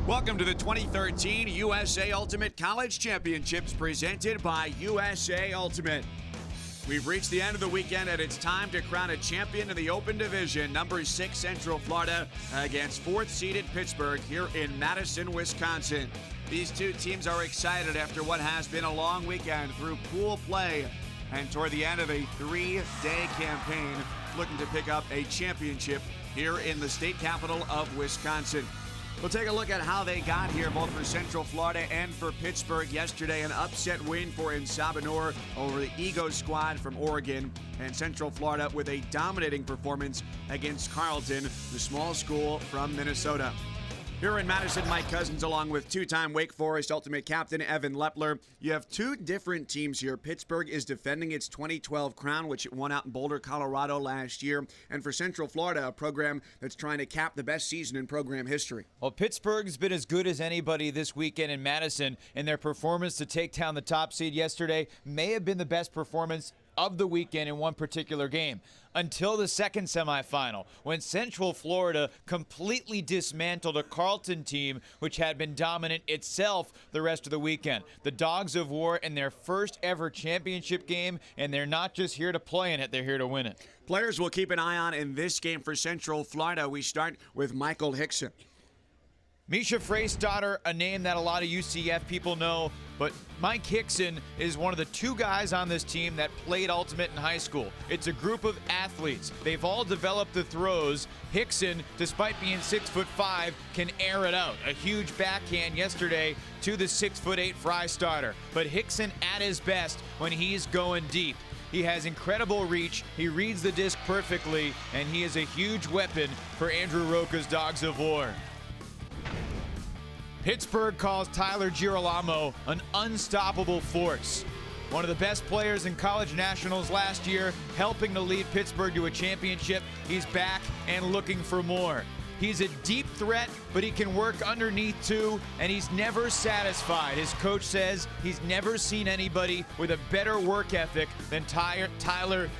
Welcome to the 2013 USA Ultimate College Championships presented by USA Ultimate. We've reached the end of the weekend and it's time to crown a champion in the Open Division. Number 6 Central Florida against 4th-seeded Pittsburgh here in Madison, Wisconsin. These two teams are excited after what has been a long weekend through pool play and toward the end of a 3-day campaign, looking to pick up a championship here in the state capital of Wisconsin. We'll take a look at how they got here, both for Central Florida and for Pittsburgh. Yesterday, an upset win for Sabah over the Eagle squad from Oregon, and Central Florida with a dominating performance against Carleton, the small school from Minnesota. Here in Madison, Mike Cousins along with two-time Wake Forest Ultimate captain Evan Lepler. You have two different teams here. Pittsburgh is defending its 2012 crown, which it won out in Boulder, Colorado last year. And for Central Florida, a program that's trying to cap the best season in program history. Well, Pittsburgh's been as good as anybody this weekend in Madison, and their performance to take down the top seed yesterday may have been the best performance of the weekend in one particular game, until the second semifinal, when Central Florida completely dismantled a Carleton team which had been dominant itself the rest of the weekend. The Dogs of War in their first ever championship game, and they're not just here to play in it, they're here to win it. Players we'll keep an eye on in this game for Central Florida. We start with Michael Hickson. Misha Freystadter, a name that a lot of UCF people know, but Mike Hickson is one of the two guys on this team that played Ultimate in high school. It's a group of athletes. They've all developed the throws. Hickson, despite being 6'5", can air it out. A huge backhand yesterday to the 6'8" Freystadter. But Hickson at his best when he's going deep. He has incredible reach, he reads the disc perfectly, and he is a huge weapon for Andrew Roca's Dogs of War. Pittsburgh calls Tyler Girolamo an unstoppable force. One of the best players in college nationals last year, helping to lead Pittsburgh to a championship. He's back and looking for more. He's a deep threat, but he can work underneath too, and he's never satisfied. His coach says he's never seen anybody with a better work ethic than Tyler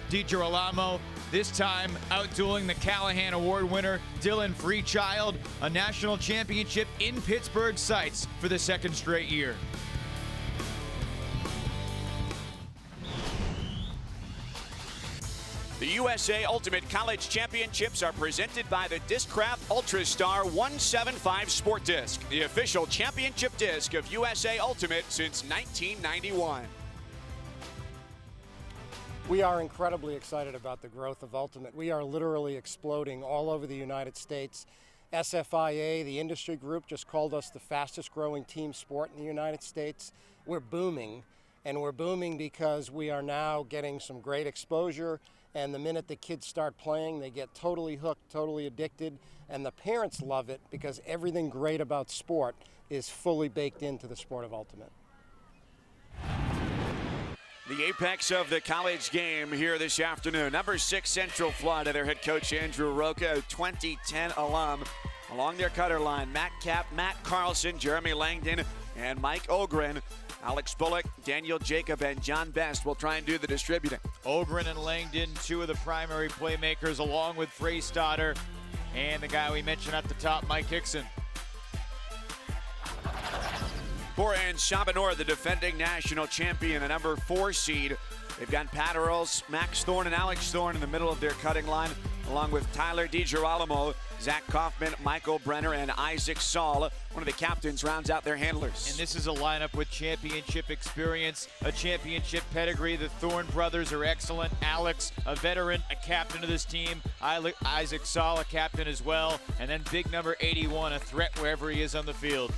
DiGirolamo. This time, outdueling the Callahan Award winner, Dylan Freechild, a national championship in Pittsburgh sights for the second straight year. The USA Ultimate College Championships are presented by the Discraft UltraStar 175 Sport Disc, the official championship disc of USA Ultimate since 1991. We are incredibly excited about the growth of Ultimate. We are literally exploding all over the United States. SFIA, the industry group, just called us the fastest growing team sport in the United States. We're booming, and we're booming because we are now getting some great exposure, and the minute the kids start playing, they get totally hooked, totally addicted, and the parents love it because everything great about sport is fully baked into the sport of Ultimate. The apex of the college game here this afternoon. Number 6 Central Florida, their head coach Andrew Roca, a 2010 alum. Along their cutter line, Matt Kapp, Matt Carlson, Jeremy Langdon, and Mike Ogren. Alex Bullock, Daniel Jacob, and John Best will try and do the distributing. Ogren and Langdon, two of the primary playmakers, along with Freystadter and the guy we mentioned at the top, Mike Hickson. For Sabah, the defending national champion, a number 4 seed. They've got Pat Earls, Max Thorne, and Alex Thorne in the middle of their cutting line, along with Tyler DiGirolamo, Zach Kaufman, Michael Brenner, and Isaac Saul. One of the captains rounds out their handlers. And this is a lineup with championship experience, a championship pedigree. The Thorne brothers are excellent. Alex, a veteran, a captain of this team. Isaac Saul, a captain as well. And then big number 81, a threat wherever he is on the field.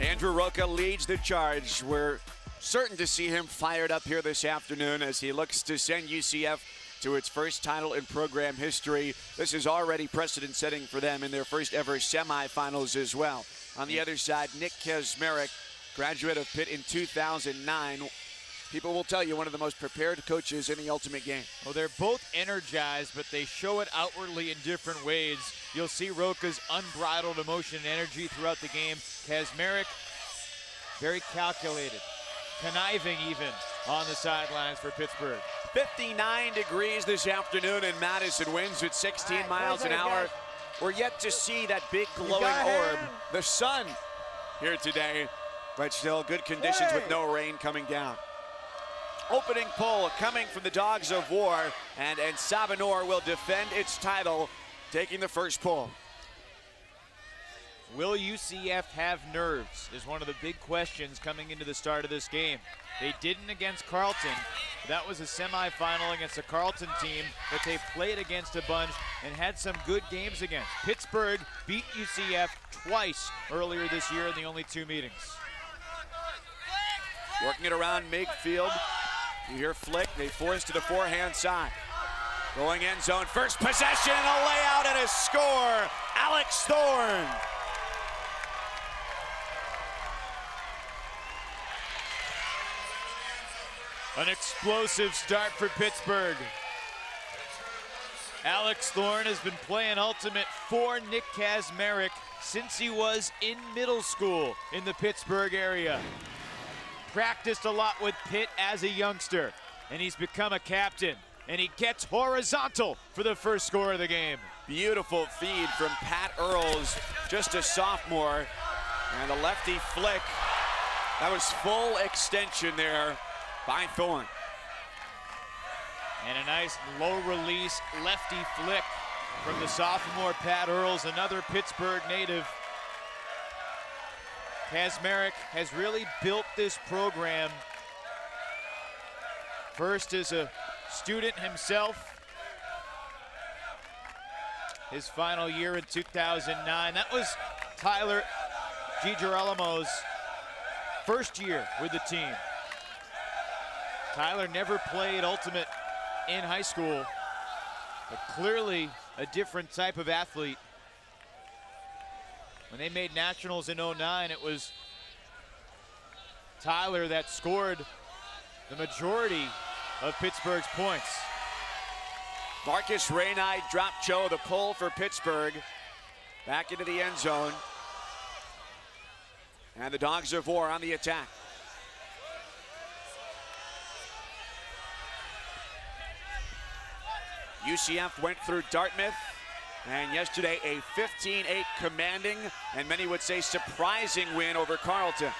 Andrew Roca leads the charge. We're certain to see him fired up here this afternoon as he looks to send UCF to its first title in program history. This is already precedent-setting for them in their first ever semifinals as well. On the other side, Nick Kazmarek, graduate of Pitt in 2009. People will tell you one of the most prepared coaches in the Ultimate game. Well, they're both energized, but they show it outwardly in different ways. You'll see Roca's unbridled emotion and energy throughout the game. Kazmarek, very calculated, conniving even on the sidelines for Pittsburgh. 59 degrees this afternoon in Madison, winds at 16 miles an hour. We're yet to see that big glowing orb, the sun, here today, but still good conditions with no rain coming down. Opening pull coming from the Dogs of War, and Sabah will defend its title, taking the first pull. Will UCF have nerves is one of the big questions coming into the start of this game. They didn't against Carleton. That was a semifinal against a Carleton team that they played against a bunch and had some good games against. Pittsburgh beat UCF twice earlier this year in the only 2 meetings. Working it around midfield. You hear flick, they force to the forehand side. Going end zone, first possession, a layout and a score. Alex Thorne. An explosive start for Pittsburgh. Alex Thorne has been playing Ultimate for Nick Kazmarek since he was in middle school in the Pittsburgh area. Practiced a lot with Pitt as a youngster, and he's become a captain. And he gets horizontal for the first score of the game. Beautiful feed from Pat Earls, just a sophomore. And a lefty flick. That was full extension there by Thorne. And a nice low release lefty flick from the sophomore Pat Earls, another Pittsburgh native. Kazmarek has really built this program first as a student himself. His final year in 2009. That was Tyler DiGirolamo's first year with the team. Tyler never played Ultimate in high school, but clearly a different type of athlete. When they made nationals in 09, it was Tyler that scored the majority of Pittsburgh's points. Marcus Rainide dropped Joe, the pull for Pittsburgh. Back into the end zone. And the Dogs of War on the attack. UCF went through Dartmouth, and yesterday a 15-8 commanding, and many would say surprising win over Carleton.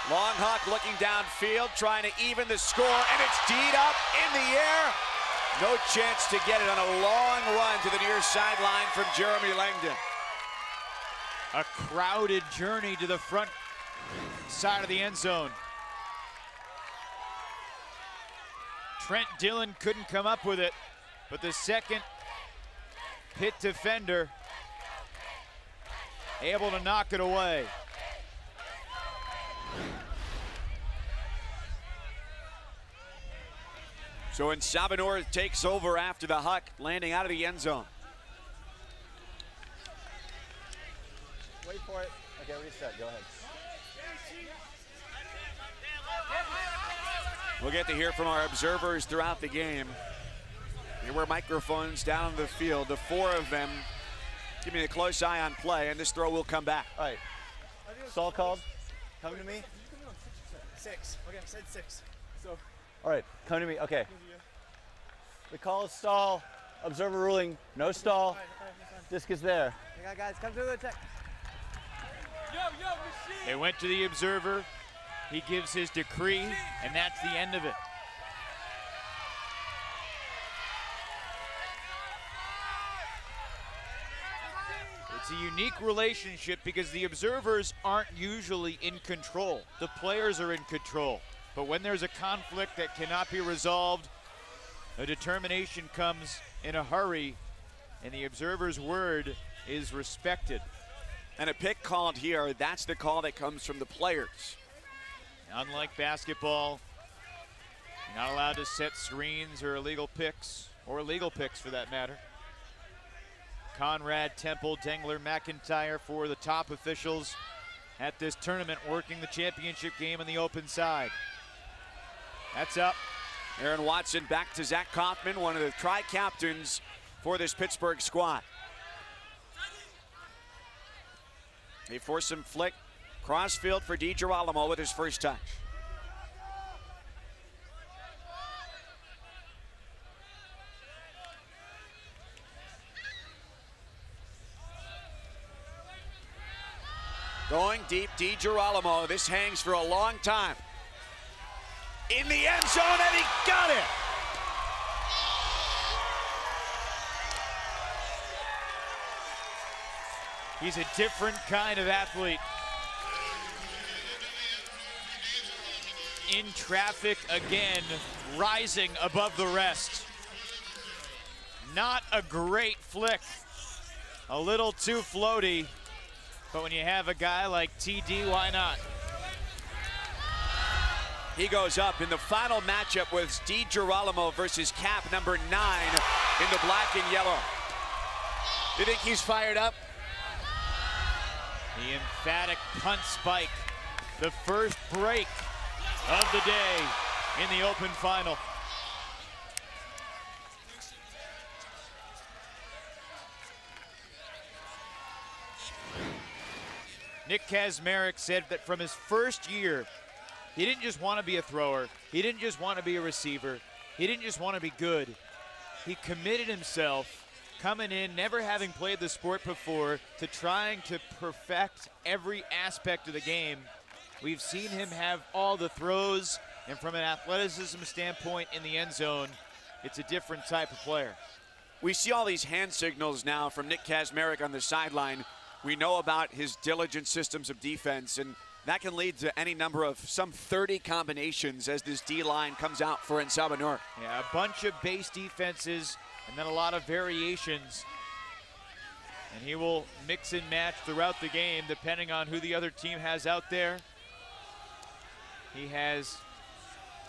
Long Huck looking downfield, trying to even the score, and it's D'd up in the air. No chance to get it on a long run to the near sideline from Jeremy Langdon. A crowded journey to the front side of the end zone. Trent Dillon couldn't come up with it, but the second Pitt defender able to knock it away. So when Sabah takes over after the Huck, landing out of the end zone. Wait for it. Okay, reset. Go ahead. We'll get to hear from our observers throughout the game. There were microphones down on the field, the 4 of them keeping a close eye on play, and this throw will come back. All right. Stall called. Come to me. 6. Okay, I said 6. So. All right, come to me. Okay. The call is stall. Observer ruling, no stall. Disc is there. Hang on, guys. Come to the attack. They went to the observer. He gives his decree, and that's the end of it. It's a unique relationship because the observers aren't usually in control. The players are in control. But when there's a conflict that cannot be resolved, a determination comes in a hurry, and the observer's word is respected. And a pick called here, that's the call that comes from the players. Unlike basketball, you're not allowed to set screens or illegal picks, or legal picks for that matter. Conrad, Temple, Dengler, McIntyre for the top officials at this tournament, working the championship game on the open side. That's up. Aaron Watson back to Zach Kaufman, one of the tri-captains for this Pittsburgh squad. They force him flick. Crossfield for DiGirolamo with his first touch. Going deep, DiGirolamo. This hangs for a long time. In the end zone, and he got it! He's a different kind of athlete. In traffic again, rising above the rest. Not a great flick. A little too floaty, but when you have a guy like TD, why not? He goes up in the final matchup with DiGirolamo versus cap number 9 in the black and yellow. You think he's fired up? The emphatic punt spike, the first break of the day in the open final. Nick Kazmarek said that from his first year, he didn't just want to be a thrower. He didn't just want to be a receiver. He didn't just want to be good. He committed himself, coming in, never having played the sport before, to trying to perfect every aspect of the game. We've seen him have all the throws, and from an athleticism standpoint in the end zone, it's a different type of player. We see all these hand signals now from Nick Kazmarek on the sideline. We know about his diligent systems of defense, and that can lead to any number of some 30 combinations as this D-line comes out for Sabah North. Yeah, a bunch of base defenses and then a lot of variations. And he will mix and match throughout the game depending on who the other team has out there. He has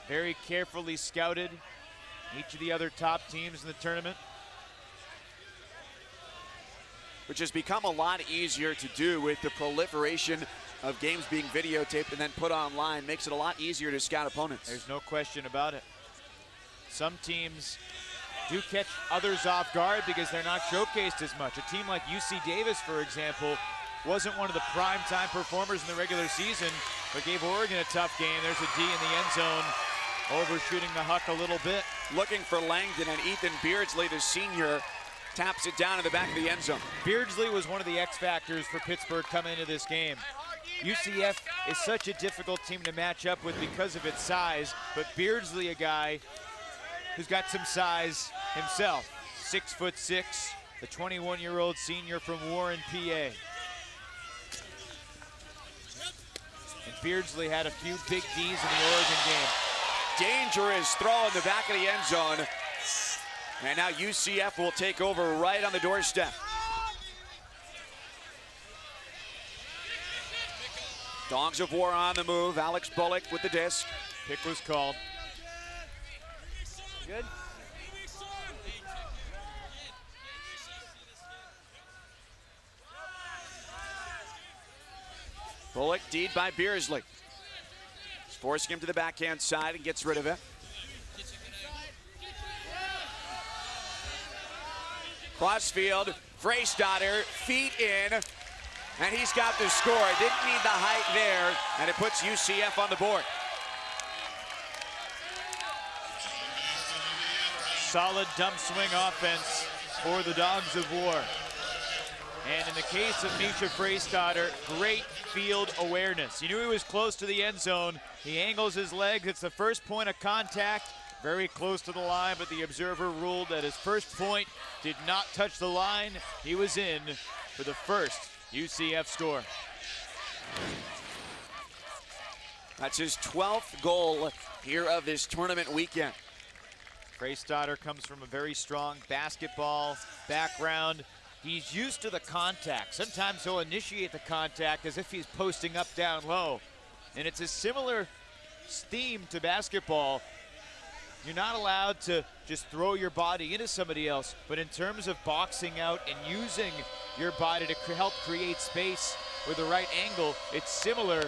very carefully scouted each of the other top teams in the tournament, which has become a lot easier to do with the proliferation of games being videotaped and then put online. Makes it a lot easier to scout opponents. There's no question about it. Some teams do catch others off guard because they're not showcased as much. A team like UC Davis, for example, wasn't one of the primetime performers in the regular season, but gave Oregon a tough game. There's a D in the end zone, overshooting the huck a little bit. Looking for Langdon, and Ethan Beardsley, the senior, taps it down in the back of the end zone. Beardsley was one of the X factors for Pittsburgh coming into this game. UCF is such a difficult team to match up with because of its size, but Beardsley, a guy who's got some size himself. 6'6", the 21-year-old senior from Warren, PA. And Beardsley had a few big Ds in the Oregon game. Dangerous throw in the back of the end zone. And now UCF will take over right on the doorstep. Dogs of War on the move. Alex Bullock with the disc. Pick was called. Good. Bullock D'd by Beardsley. He's forcing him to the backhand side and gets rid of it. Crossfield, Freistadter, feet in, and he's got the score. Didn't need the height there, and it puts UCF on the board. Solid dump swing offense for the Dogs of War. And in the case of Misha Freistadter, great field awareness. You knew he was close to the end zone. He angles his legs. It's the first point of contact, very close to the line, but the observer ruled that his first point did not touch the line. He was in for the first UCF score. That's his 12th goal here of this tournament weekend. Freistadter comes from a very strong basketball background. He's used to the contact. Sometimes he'll initiate the contact as if he's posting up down low. And it's a similar theme to basketball. You're not allowed to just throw your body into somebody else, but in terms of boxing out and using your body to help create space with the right angle, it's similar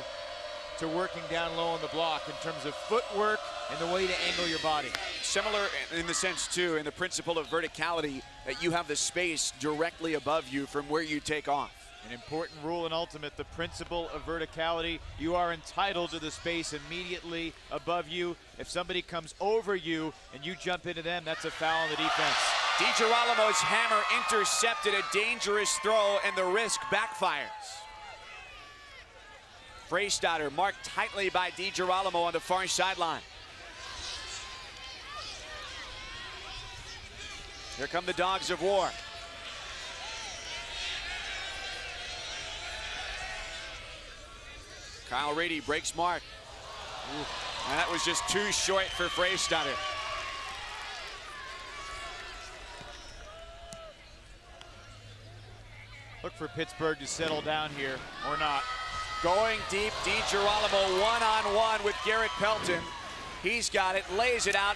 to working down low on the block in terms of footwork and the way to angle your body. Similar in the sense, too, in the principle of verticality, that you have the space directly above you from where you take off. An important rule in Ultimate, the principle of verticality. You are entitled to the space immediately above you. If somebody comes over you and you jump into them, that's a foul on the defense. DiGirolamo's hammer intercepted, a dangerous throw, and the risk backfires. Freistatter marked tightly by DiGirolamo on the far sideline. Here come the Dogs of War. Kyle Reedy breaks mark. And that was just too short for Freistatter. Look for Pittsburgh to settle down here, or not. Going deep, DiGirolamo one-on-one with Garrett Pelton. He's got it, lays it out,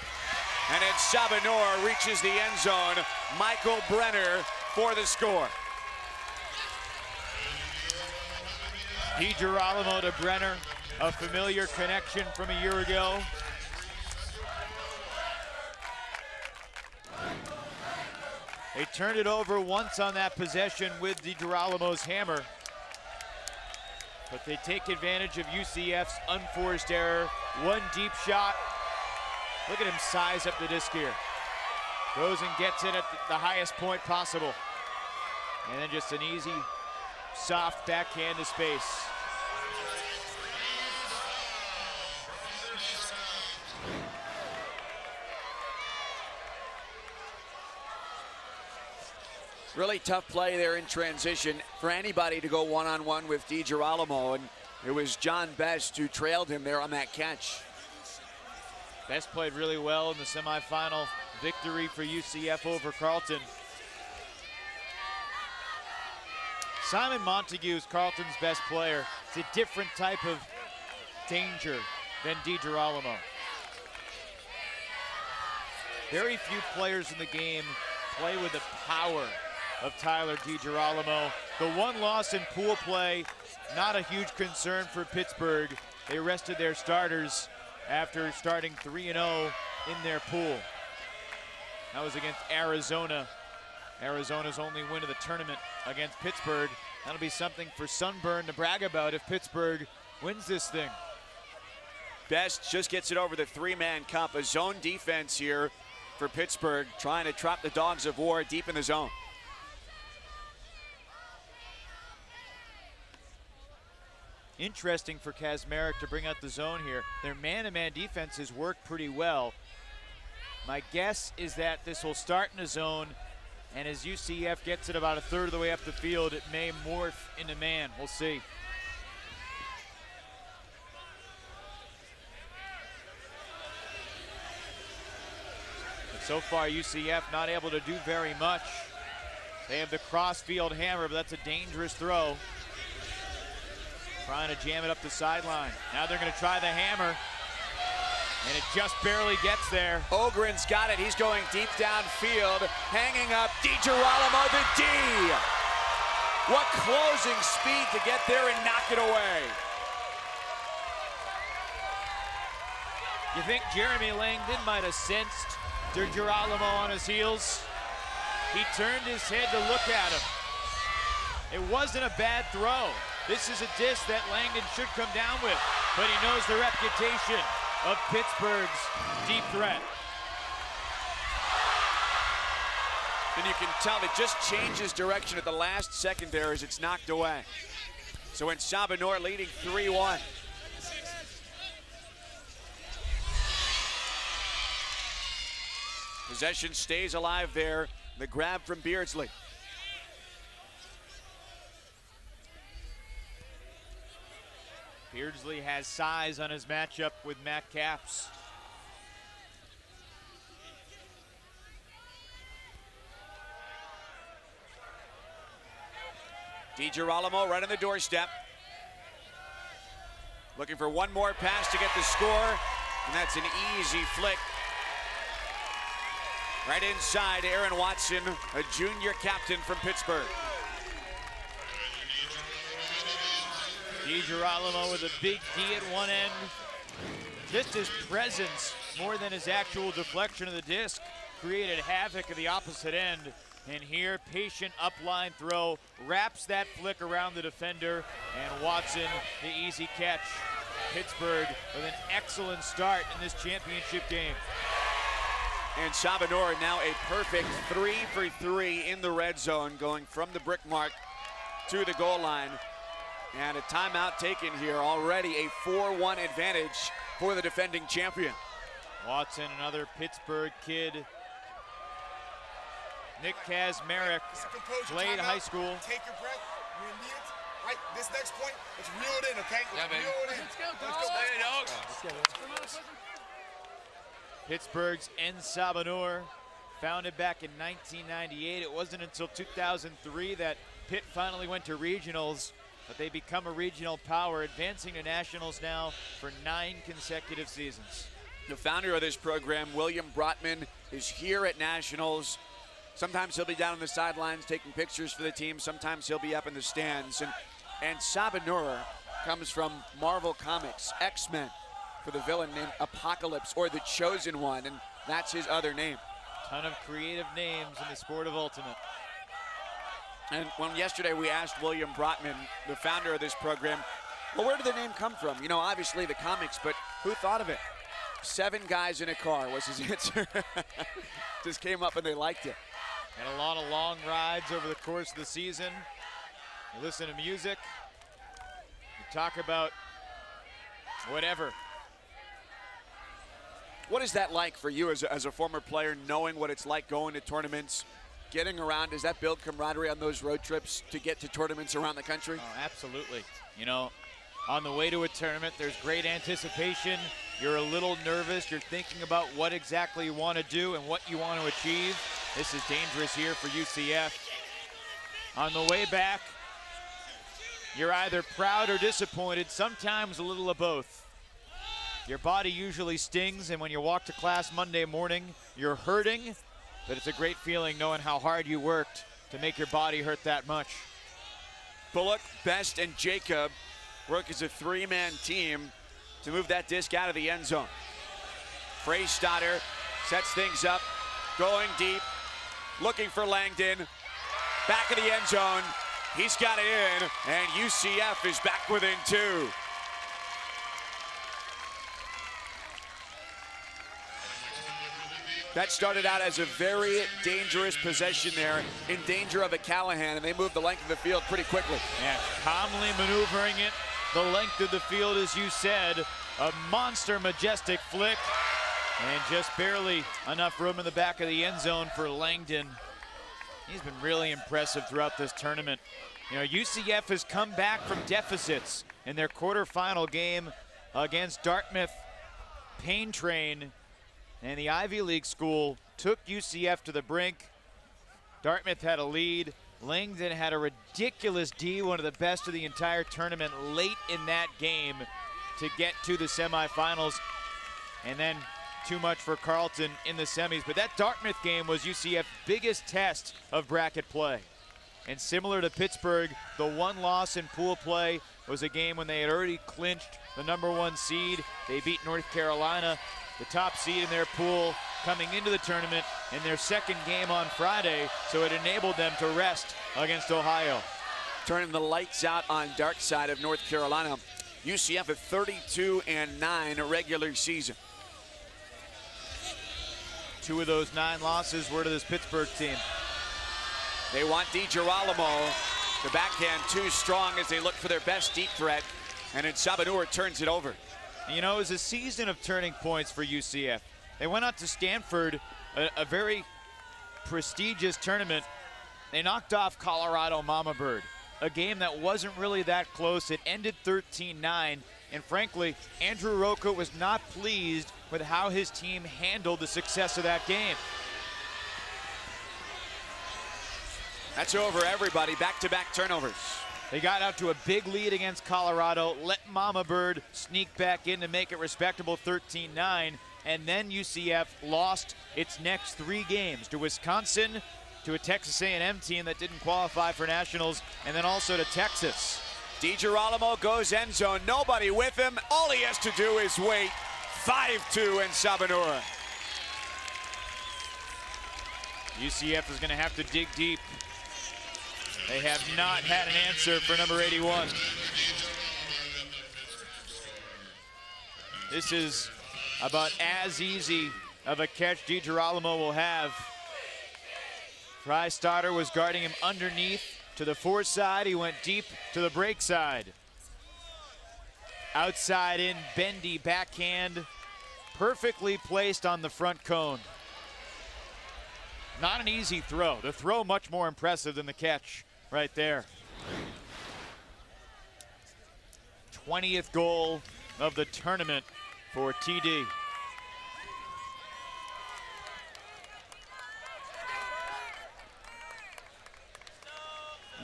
and then Sabah reaches the end zone. Michael Brenner for the score. DiGirolamo to Brenner, a familiar connection from a year ago. They turned it over once on that possession with DiGirolamo's hammer. But they take advantage of UCF's unforced error. One deep shot. Look at him size up the disc here. Goes and gets it at the highest point possible. And then just an easy, soft backhand to space. Really tough play there in transition for anybody to go one-on-one with DiGirolamo, and it was John Best who trailed him there on that catch. Best played really well in the semifinal victory for UCF over Carleton. Simon Montague is Carleton's best player. It's a different type of danger than DiGirolamo. Very few players in the game play with the power of Tyler DiGirolamo. The one loss in pool play, not a huge concern for Pittsburgh. They rested their starters after starting 3-0 in their pool. That was against Arizona. Arizona's only win of the tournament against Pittsburgh. That'll be something for Sunburn to brag about if Pittsburgh wins this thing. Best just gets it over the three-man cup. A zone defense here for Pittsburgh, trying to trap the Dogs of War deep in the zone. Interesting for Kazmarek to bring out the zone here. Their man-to-man defense has worked pretty well. My guess is that this will start in a zone, and as UCF gets it about a third of the way up the field, it may morph into man. We'll see. But so far, UCF not able to do very much. They have the cross-field hammer, but that's a dangerous throw. Trying to jam it up the sideline. Now they're going to try the hammer, and it just barely gets there. Ogren's got it. He's going deep downfield, hanging up. DiGirolamo the D. What closing speed to get there and knock it away. You think Jeremy Langdon might have sensed DiGirolamo on his heels? He turned his head to look at him. It wasn't a bad throw. This is a disc that Langdon should come down with, but he knows the reputation of Pittsburgh's deep threat. And you can tell it just changes direction at the last second there as it's knocked away. So in Sabah leading 3-1. Possession stays alive there. The grab from Beardsley. Beardsley has size on his matchup with Matt Capps. DiGirolamo right on the doorstep. Looking for one more pass to get the score, and that's an easy flick. Right inside, Aaron Watson, a junior captain from Pittsburgh. DiGirolamo with a big D at one end. Just his presence, more than his actual deflection of the disc, created havoc at the opposite end. And here, patient upline throw, wraps that flick around the defender, and Watson, the easy catch. Pittsburgh with an excellent start in this championship game. And Sabah now a perfect 3 for 3 in the red zone, going from the brick mark to the goal line. And a timeout taken here. Already a 4-1 advantage for the defending champion. Watson, another Pittsburgh kid. Nick Kazmarek played high school. Take your breath. You're in mute. Right, this next point, let's reel it in, okay? Yeah, baby. Reel it in. Let's go. Pittsburgh's En Sabah, founded back in 1998. It wasn't until 2003 that Pitt finally went to regionals, but they become a regional power, advancing to nationals now for 9 consecutive seasons. The founder of this program, William Brotman, is here at nationals. Sometimes he'll be down on the sidelines taking pictures for the team. Sometimes he'll be up in the stands. And Sabah comes from Marvel Comics, X-Men, for the villain named Apocalypse, or the Chosen One, and that's his other name. Ton of creative names in the sport of Ultimate. And when yesterday we asked William Brotman, the founder of this program, well, where did the name come from? You know, obviously the comics, but who thought of it? 7 guys in a car was his answer. Just came up and they liked it. And a lot of long rides over the course of the season. You listen to music, you talk about whatever. What is that like for you as a former player, knowing what it's like going to tournaments, getting around? Does that build camaraderie on those road trips to get to tournaments around the country? Oh, absolutely. You know, on the way to a tournament, there's great anticipation. You're a little nervous. You're thinking about what exactly you want to do and what you want to achieve. This is dangerous here for UCF. On the way back, you're either proud or disappointed, sometimes a little of both. Your body usually stings, and when you walk to class Monday morning, you're hurting, but it's a great feeling knowing how hard you worked to make your body hurt that much. Bullock, Best, and Jacob work as a 3-man team to move that disc out of the end zone. Freystadter sets things up, going deep, looking for Langdon. Back of the end zone, he's got it in, and UCF is back within 2. That started out as a very dangerous possession there, in danger of a Callahan, and they moved the length of the field pretty quickly. Yeah, calmly maneuvering it the length of the field, as you said. A monster, majestic flick, and just barely enough room in the back of the end zone for Langdon. He's been really impressive throughout this tournament. You know, UCF has come back from deficits in their quarterfinal game against Dartmouth. Pain Train and the Ivy League school took UCF to the brink. Dartmouth had a lead. Langdon had a ridiculous D, one of the best of the entire tournament, late in that game to get to the semifinals. And then too much for Carleton in the semis. But that Dartmouth game was UCF's biggest test of bracket play. And similar to Pittsburgh, the one loss in pool play was a game when they had already clinched the #1 seed. They beat North Carolina, the top seed in their pool, coming into the tournament in their second game on Friday, so it enabled them to rest against Ohio. Turning the lights out on dark side of North Carolina. UCF at 32-9 regular season. 2 of those 9 losses were to this Pittsburgh team. They want DiGirolamo. The backhand too strong as they look for their best deep threat, and then Sabah turns it over. You know, it was a season of turning points for UCF. They went out to Stanford, a very prestigious tournament. They knocked off Colorado Mama Bird, a game that wasn't really that close. It ended 13-9, and frankly, Andrew Rocca was not pleased with how his team handled the success of that game. That's over, everybody. Back-to-back turnovers. They got out to a big lead against Colorado, let Mama Bird sneak back in to make it respectable 13-9, and then UCF lost its next 3 games to Wisconsin, to a Texas A&M team that didn't qualify for nationals, and then also to Texas. DiGirolamo goes end zone, nobody with him. All he has to do is wait. 5-2 in Sabah. UCF is going to have to dig deep. They have not had an answer for number 81. This is about as easy of a catch DiGirolamo will have. Freystadter was guarding him underneath to the 4 side. He went deep to the break side. Outside in, bendy backhand, perfectly placed on the front cone. Not an easy throw. The throw much more impressive than the catch right there. 20th goal of the tournament for TD.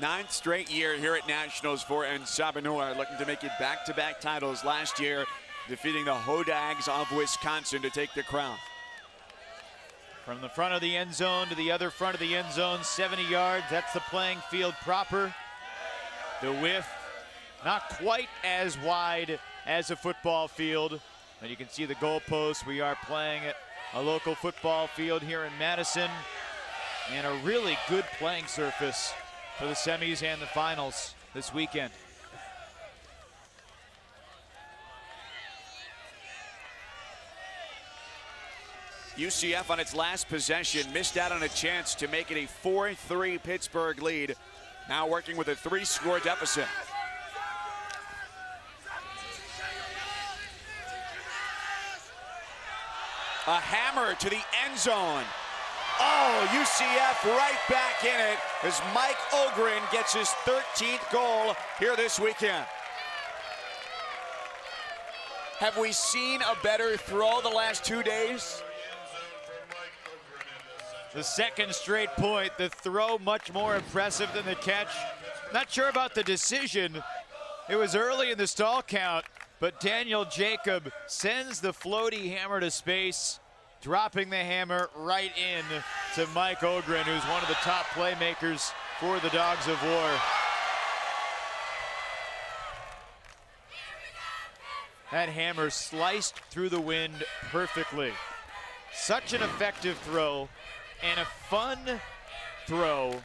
Ninth straight year here at Nationals for Sabah, looking to make it back-to-back titles last year, defeating the Hodags of Wisconsin to take the crown. From the front of the end zone to the other front of the end zone, 70 yards, that's the playing field proper. The width, not quite as wide as a football field, but you can see the goalposts. We are playing at a local football field here in Madison, and a really good playing surface for the semis and the finals this weekend. UCF on its last possession missed out on a chance to make it a 4-3 Pittsburgh lead. Now working with a 3-score deficit. A hammer to the end zone. Oh, UCF right back in it as Mike Ogren gets his 13th goal here this weekend. Have we seen a better throw the last 2 days? The second straight point, the throw much more impressive than the catch. Not sure about the decision. It was early in the stall count, but Daniel Jacob sends the floaty hammer to space, dropping the hammer right in to Mike Ogren, who's one of the top playmakers for the Dogs of War. That hammer sliced through the wind perfectly. Such an effective throw and a fun throw,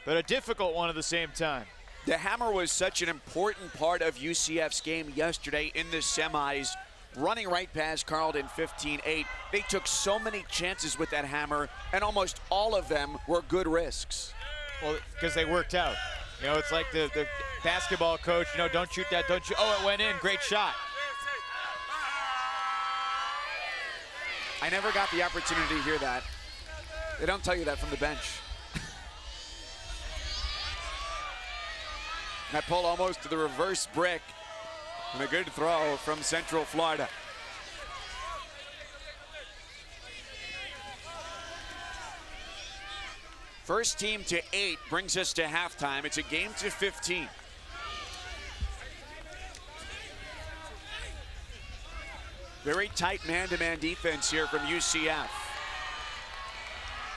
but a difficult one at the same time. The hammer was such an important part of UCF's game yesterday in the semis. Running right past Carleton 15-8. They took so many chances with that hammer, and almost all of them were good risks. Well, because they worked out. You know, it's like the basketball coach, you know, don't shoot that, don't shoot. Oh, it went in, great shot. I never got the opportunity to hear that. They don't tell you that from the bench. That pull almost to the reverse brick. And a good throw from Central Florida. First team to 8 brings us to halftime. It's a game to 15. Very tight man-to-man defense here from UCF.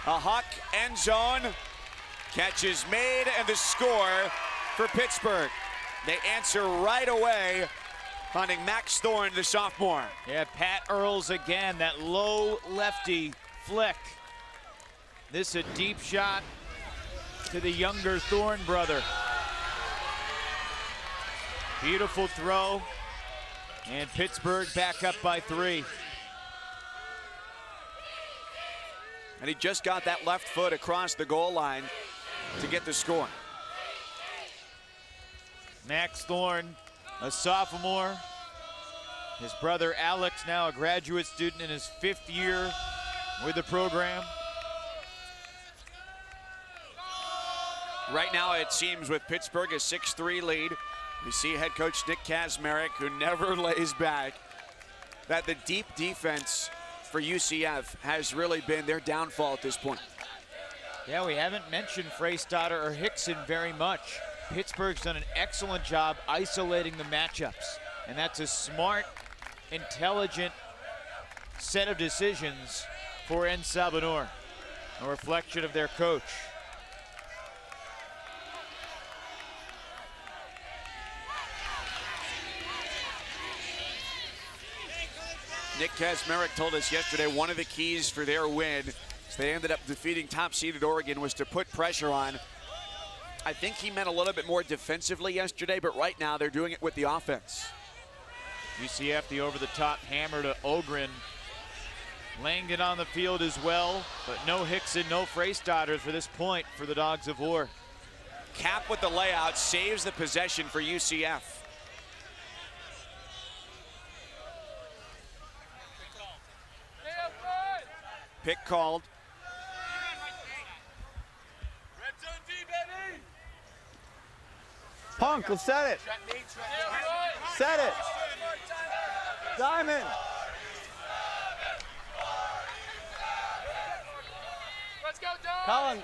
A Huck end zone. Catch is made, and the score for Pittsburgh. They answer right away, finding Max Thorne, the sophomore. Yeah, Pat Earls again, that low lefty flick. This a deep shot to the younger Thorne brother. Beautiful throw, and Pittsburgh back up by 3. And he just got that left foot across the goal line to get the score. Max Thorne, a sophomore. His brother Alex, now a graduate student in his 5th year with the program. Right now, it seems with Pittsburgh a 6-3 lead. We see head coach Nick Kazmarek, who never lays back, that the deep defense for UCF has really been their downfall at this point. Yeah, we haven't mentioned Freystadter or Hickson very much. Pittsburgh's done an excellent job isolating the matchups, and that's a smart, intelligent set of decisions for Sabah, a reflection of their coach. Nick Kazmarek told us yesterday one of the keys for their win, as they ended up defeating top-seeded Oregon, was to put pressure on. I think he meant a little bit more defensively yesterday, but right now they're doing it with the offense. UCF, the over-the-top hammer to Ogren. Langdon on the field as well, but no Hickson, no Freystadter for this point for the Dogs of War. Cap with the layout, saves the possession for UCF. Pick called. Punk, let's set it. Set it. Diamond. Let's go, Dom. Colin.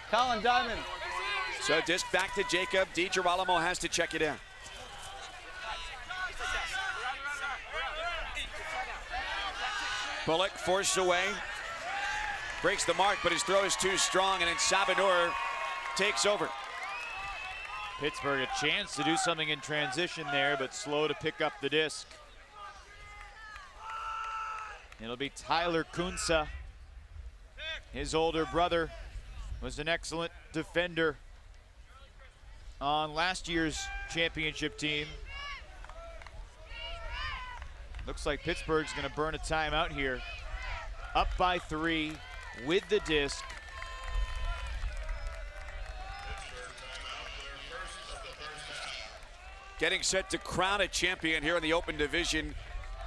Colin, Diamond. So disc back to Jacob. DiGirolamo has to check it in. Bullock forced away. Breaks the mark, but his throw is too strong, and then Sabah takes over. Pittsburgh a chance to do something in transition there, but slow to pick up the disc. It'll be Tyler Kunsa. His older brother was an excellent defender on last year's championship team. Looks like Pittsburgh's gonna burn a timeout here. Up by 3 with the disc. Getting set to crown a champion here in the open division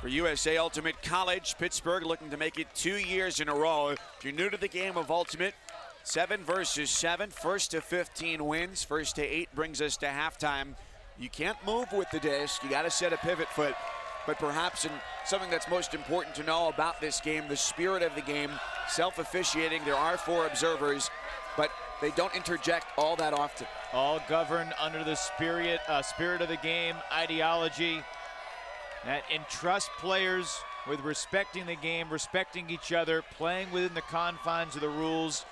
for USA Ultimate College. Pittsburgh looking to make it 2 years in a row. If you're new to the game of Ultimate, 7 versus 7, first to 15 wins. First to 8 brings us to halftime. You can't move with the disc. You got to set a pivot foot. But perhaps something that's most important to know about this game, the spirit of the game, self-officiating. There are 4 observers, but they don't interject all that often. All governed under the spirit of the game ideology that entrusts players with respecting the game, respecting each other, playing within the confines of the rules.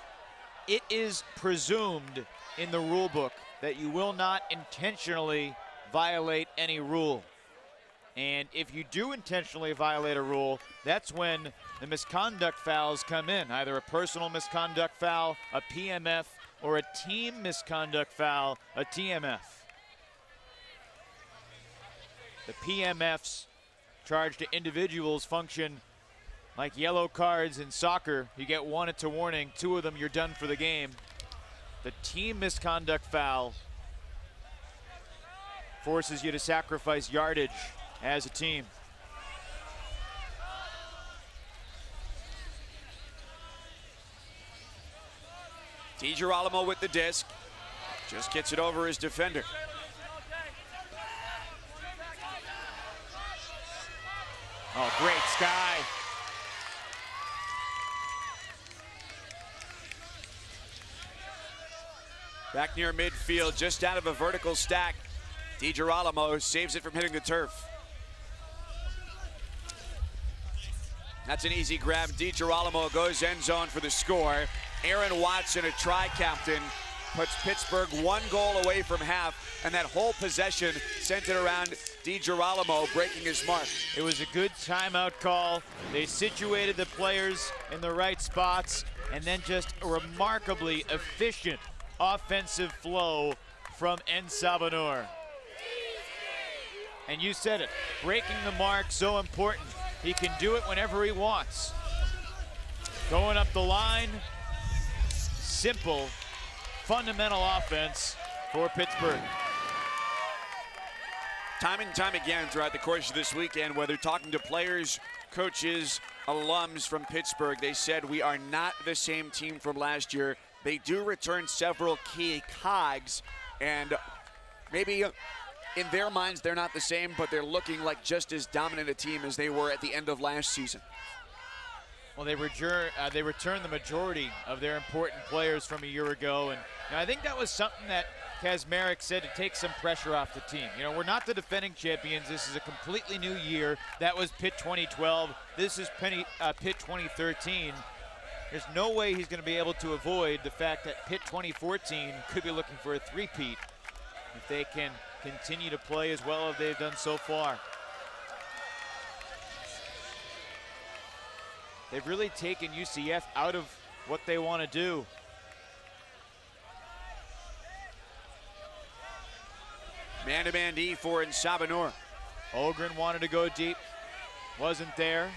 It is presumed in the rule book that you will not intentionally violate any rule. And if you do intentionally violate a rule, that's when the misconduct fouls come in, either a personal misconduct foul, a PMF, or a team misconduct foul, a TMF. The PMFs charged to individuals function like yellow cards in soccer. You get 1, it's a warning. 2 of them, you're done for the game. The team misconduct foul forces you to sacrifice yardage as a team. DiGirolamo with the disc. Just gets it over his defender. Oh, great sky. Back near midfield, just out of a vertical stack. DiGirolamo saves it from hitting the turf. That's an easy grab. DiGirolamo goes end zone for the score. Aaron Watson, a tri-captain, puts Pittsburgh 1 goal away from half, and that whole possession centered around DiGirolamo breaking his mark. It was a good timeout call. They situated the players in the right spots, and then just a remarkably efficient offensive flow from Sabah. And you said it, breaking the mark, so important. He can do it whenever he wants. Going up the line, simple, fundamental offense for Pittsburgh. Time and time again throughout the course of this weekend, whether talking to players, coaches, alums from Pittsburgh, they said we are not the same team from last year. They do return several key cogs, and maybe in their minds they're not the same, but they're looking like just as dominant a team as they were at the end of last season. Well, they returned the majority of their important players from a year ago, and I think that was something that Kazmarek said to take some pressure off the team. You know, we're not the defending champions. This is a completely new year. That was Pitt 2012. This is Pitt 2013. There's no way he's going to be able to avoid the fact that Pitt 2014 could be looking for a three-peat if they can continue to play as well as they've done so far. They've really taken UCF out of what they want to do. Man-to-man D for Sabah. Ogren wanted to go deep, wasn't there.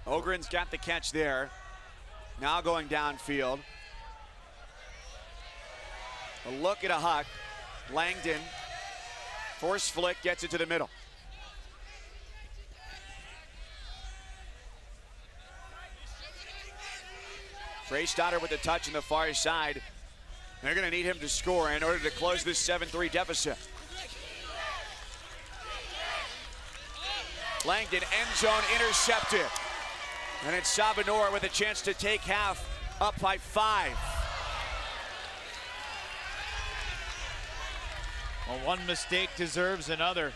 Ogren's got the catch there. Now going downfield. A look at a Huck. Langdon, force flick, gets it to the middle. Freestadter with the touch on the far side. They're going to need him to score in order to close this 7-3 deficit. Langdon, end zone intercepted. And it's Sabah with a chance to take half, up by 5. Well, one mistake deserves another.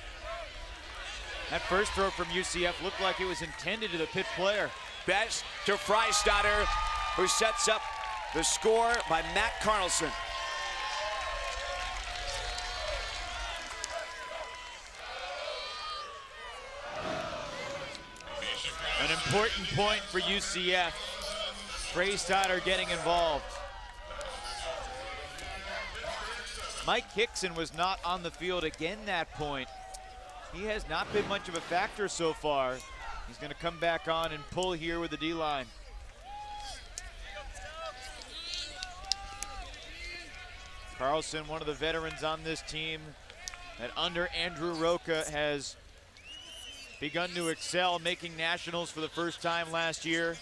That first throw from UCF looked like it was intended to the Pitt player. Best to Freistadter, who sets up the score by Matt Carlson. An important point for UCF. Freistadter getting involved. Mike Hickson was not on the field again that point. He has not been much of a factor so far. He's going to come back on and pull here with the D-line. Carlson, one of the veterans on this team that under Andrew Roca has begun to excel, making nationals for the first time last year.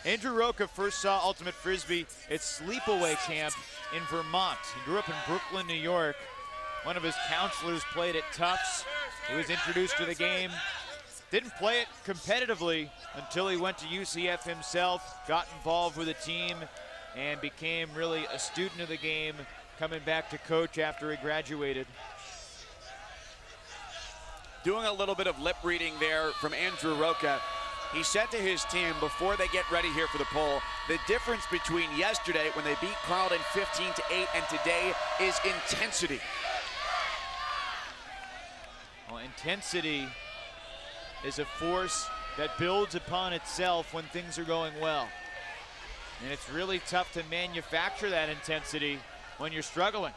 Andrew Roca first saw Ultimate Frisbee at Sleepaway Camp in Vermont. He grew up in Brooklyn, New York. One of his counselors played at Tufts. He was introduced to the game. Didn't play it competitively until he went to UCF himself, got involved with the team, and became really a student of the game, coming back to coach after he graduated. Doing a little bit of lip reading there from Andrew Roca. He said to his team before they get ready here for the poll, the difference between yesterday when they beat Carleton 15-8 and today is intensity. Well, intensity is a force that builds upon itself when things are going well. And it's really tough to manufacture that intensity when you're struggling.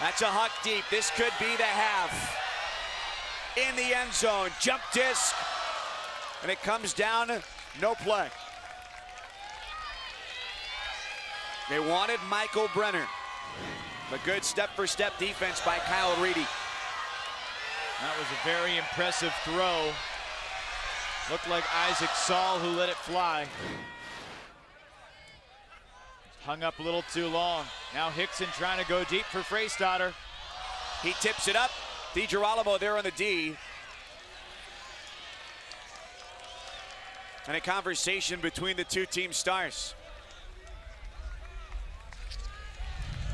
That's a Huck deep. This could be the half. In the end zone, jump disc, and it comes down, no play. They wanted Michael Brenner. A good step-for-step defense by Kyle Reedy. That was a very impressive throw. Looked like Isaac Saul who let it fly. Hung up a little too long. Now Hickson trying to go deep for Freistadter. He tips it up. DiGirolamo there on the D. And a conversation between the two team stars.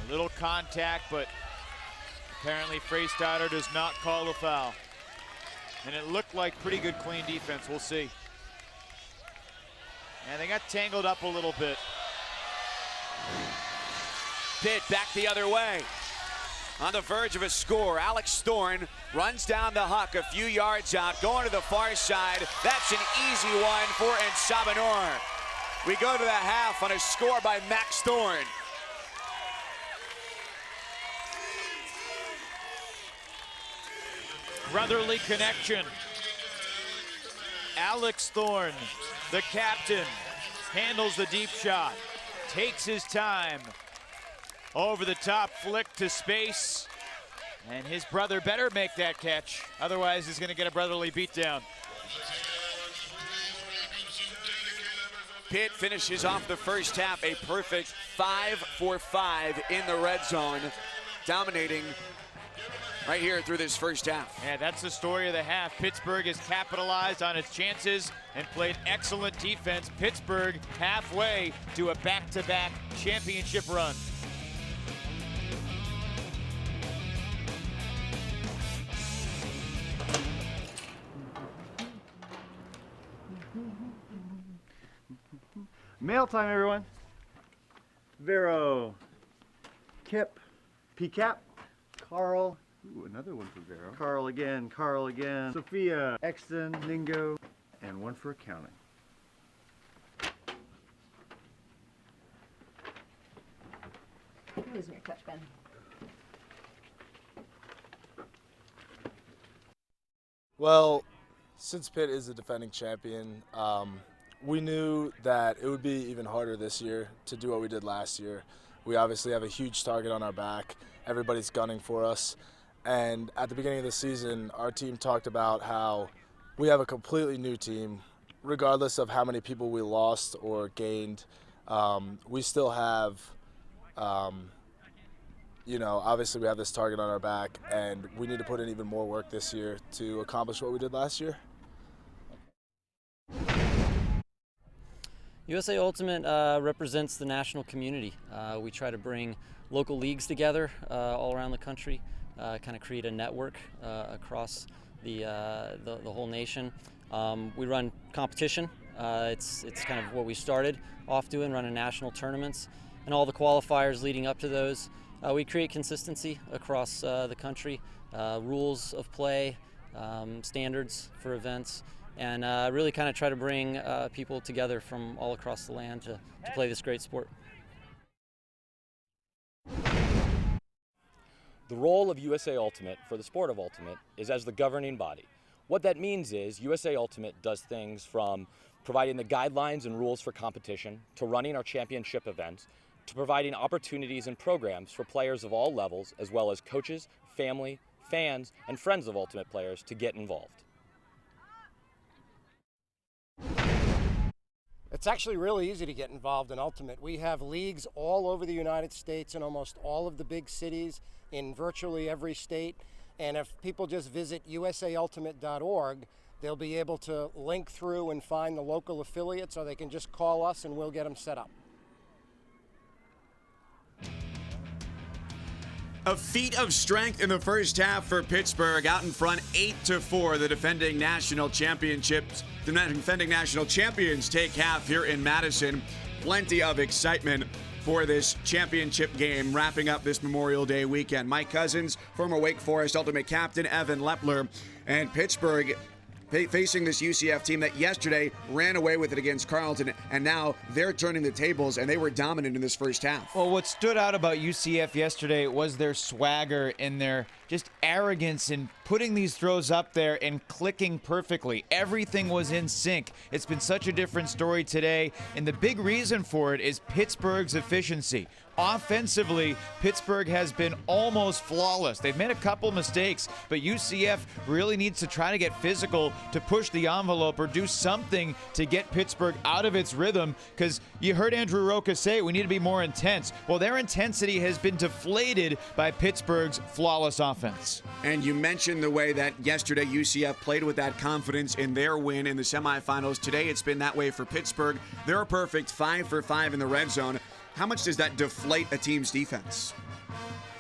A little contact, but apparently Freistadter does not call the foul. And it looked like pretty good clean defense. We'll see. And they got tangled up a little bit. Pitt back the other way. On the verge of a score, Alex Thorne runs down the Huck a few yards out, going to the far side. That's an easy one for Sabah. We go to the half on a score by Max Thorne. Brotherly connection. Alex Thorne, the captain, handles the deep shot. Takes his time. Over the top flick to space. And his brother better make that catch. Otherwise, he's going to get a brotherly beatdown. Pitt finishes off the first half a perfect 5 for 5 in the red zone, dominating right here through this first half. Yeah, that's the story of the half. Pittsburgh has capitalized on its chances and played excellent defense. Pittsburgh halfway to a back-to-back championship run. Mail time, everyone. Vero, Kip, PCAP, Carl. Ooh, another one for Vero. Carl again, Sophia, Exton, Ningo, and one for accounting. You're losing your touch, Ben. Well, since Pitt is the defending champion, we knew that it would be even harder this year to do what we did last year. We obviously have a huge target on our back. Everybody's gunning for us. And at the beginning of the season, our team talked about how we have a completely new team. Regardless of how many people we lost or gained, we still have, obviously we have this target on our back, and we need to put in even more work this year to accomplish what we did last year. USA Ultimate represents the national community. We try to bring local leagues together all around the country, kind of create a network across the whole nation. We run competition. It's kind of what we started off doing, running national tournaments, and all the qualifiers leading up to those. We create consistency across the country, rules of play, standards for events, and really kind of try to bring people together from all across the land to play this great sport. The role of USA Ultimate for the sport of Ultimate is as the governing body. What that means is USA Ultimate does things from providing the guidelines and rules for competition, to running our championship events, to providing opportunities and programs for players of all levels, as well as coaches, family, fans, and friends of Ultimate players to get involved. It's actually really easy to get involved in Ultimate. We have leagues all over the United States in almost all of the big cities, in virtually every state. And if people just visit usaultimate.org, they'll be able to link through and find the local affiliates, or they can just call us and we'll get them set up. A feat of strength in the first half for Pittsburgh, out in front 8-4. The defending national champions take half here in Madison. Plenty of excitement for this championship game, wrapping up this Memorial Day weekend. Mike Cousins, former Wake Forest Ultimate captain Evan Lepler, and Pittsburgh facing this UCF team that yesterday ran away with it against Carleton, and now they're turning the tables, and they were dominant in this first half. Well, what stood out about UCF yesterday was their swagger and their just arrogance in putting these throws up there and clicking perfectly. Everything was in sync. It's been such a different story today, and the big reason for it is Pittsburgh's efficiency. Offensively, Pittsburgh has been almost flawless. They've made a couple mistakes, but UCF really needs to try to get physical to push the envelope or do something to get Pittsburgh out of its rhythm, because you heard Andrew Roca say we need to be more intense. Well, their intensity has been deflated by Pittsburgh's flawless offense. And you mentioned the way that yesterday UCF played with that confidence in their win in the semifinals. Today it's been that way for Pittsburgh. They're a perfect 5 for 5 in the red zone. How much does that deflate a team's defense?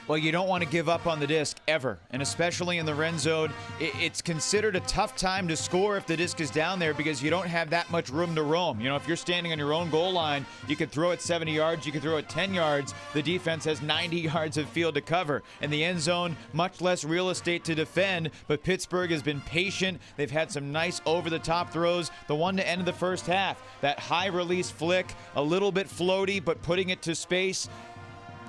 Well, you don't want to give up on the disc ever, and especially in the red zone. It's considered a tough time to score if the disc is down there because you don't have that much room to roam. You know, if you're standing on your own goal line, you can throw it 70 yards, you can throw it 10 yards. The defense has 90 yards of field to cover. In the end zone, much less real estate to defend, but Pittsburgh has been patient. They've had some nice over-the-top throws. The one to end of the first half, that high-release flick, a little bit floaty, but putting it to space.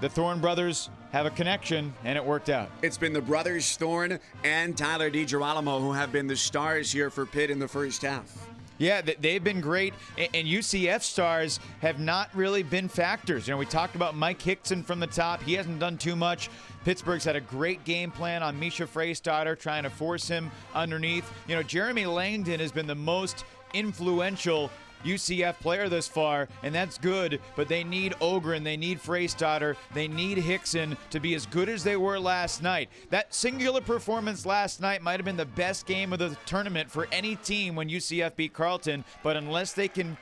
The Thorne brothers have a connection, and it worked out. It's been the brothers Thorne and Tyler DiGirolamo who have been the stars here for Pitt in the first half. Yeah, they've been great, and UCF stars have not really been factors. You know, we talked about Mike Hickson from the top. He hasn't done too much. Pittsburgh's had a great game plan on Misha Freystarter, trying to force him underneath. You know, Jeremy Langdon has been the most influential UCF player this far, and that's good, but they need Ogren, they need Freystarter, they need Hickson to be as good as they were last night. That singular performance last night might have been the best game of the tournament for any team when UCF beat Carleton, but unless they can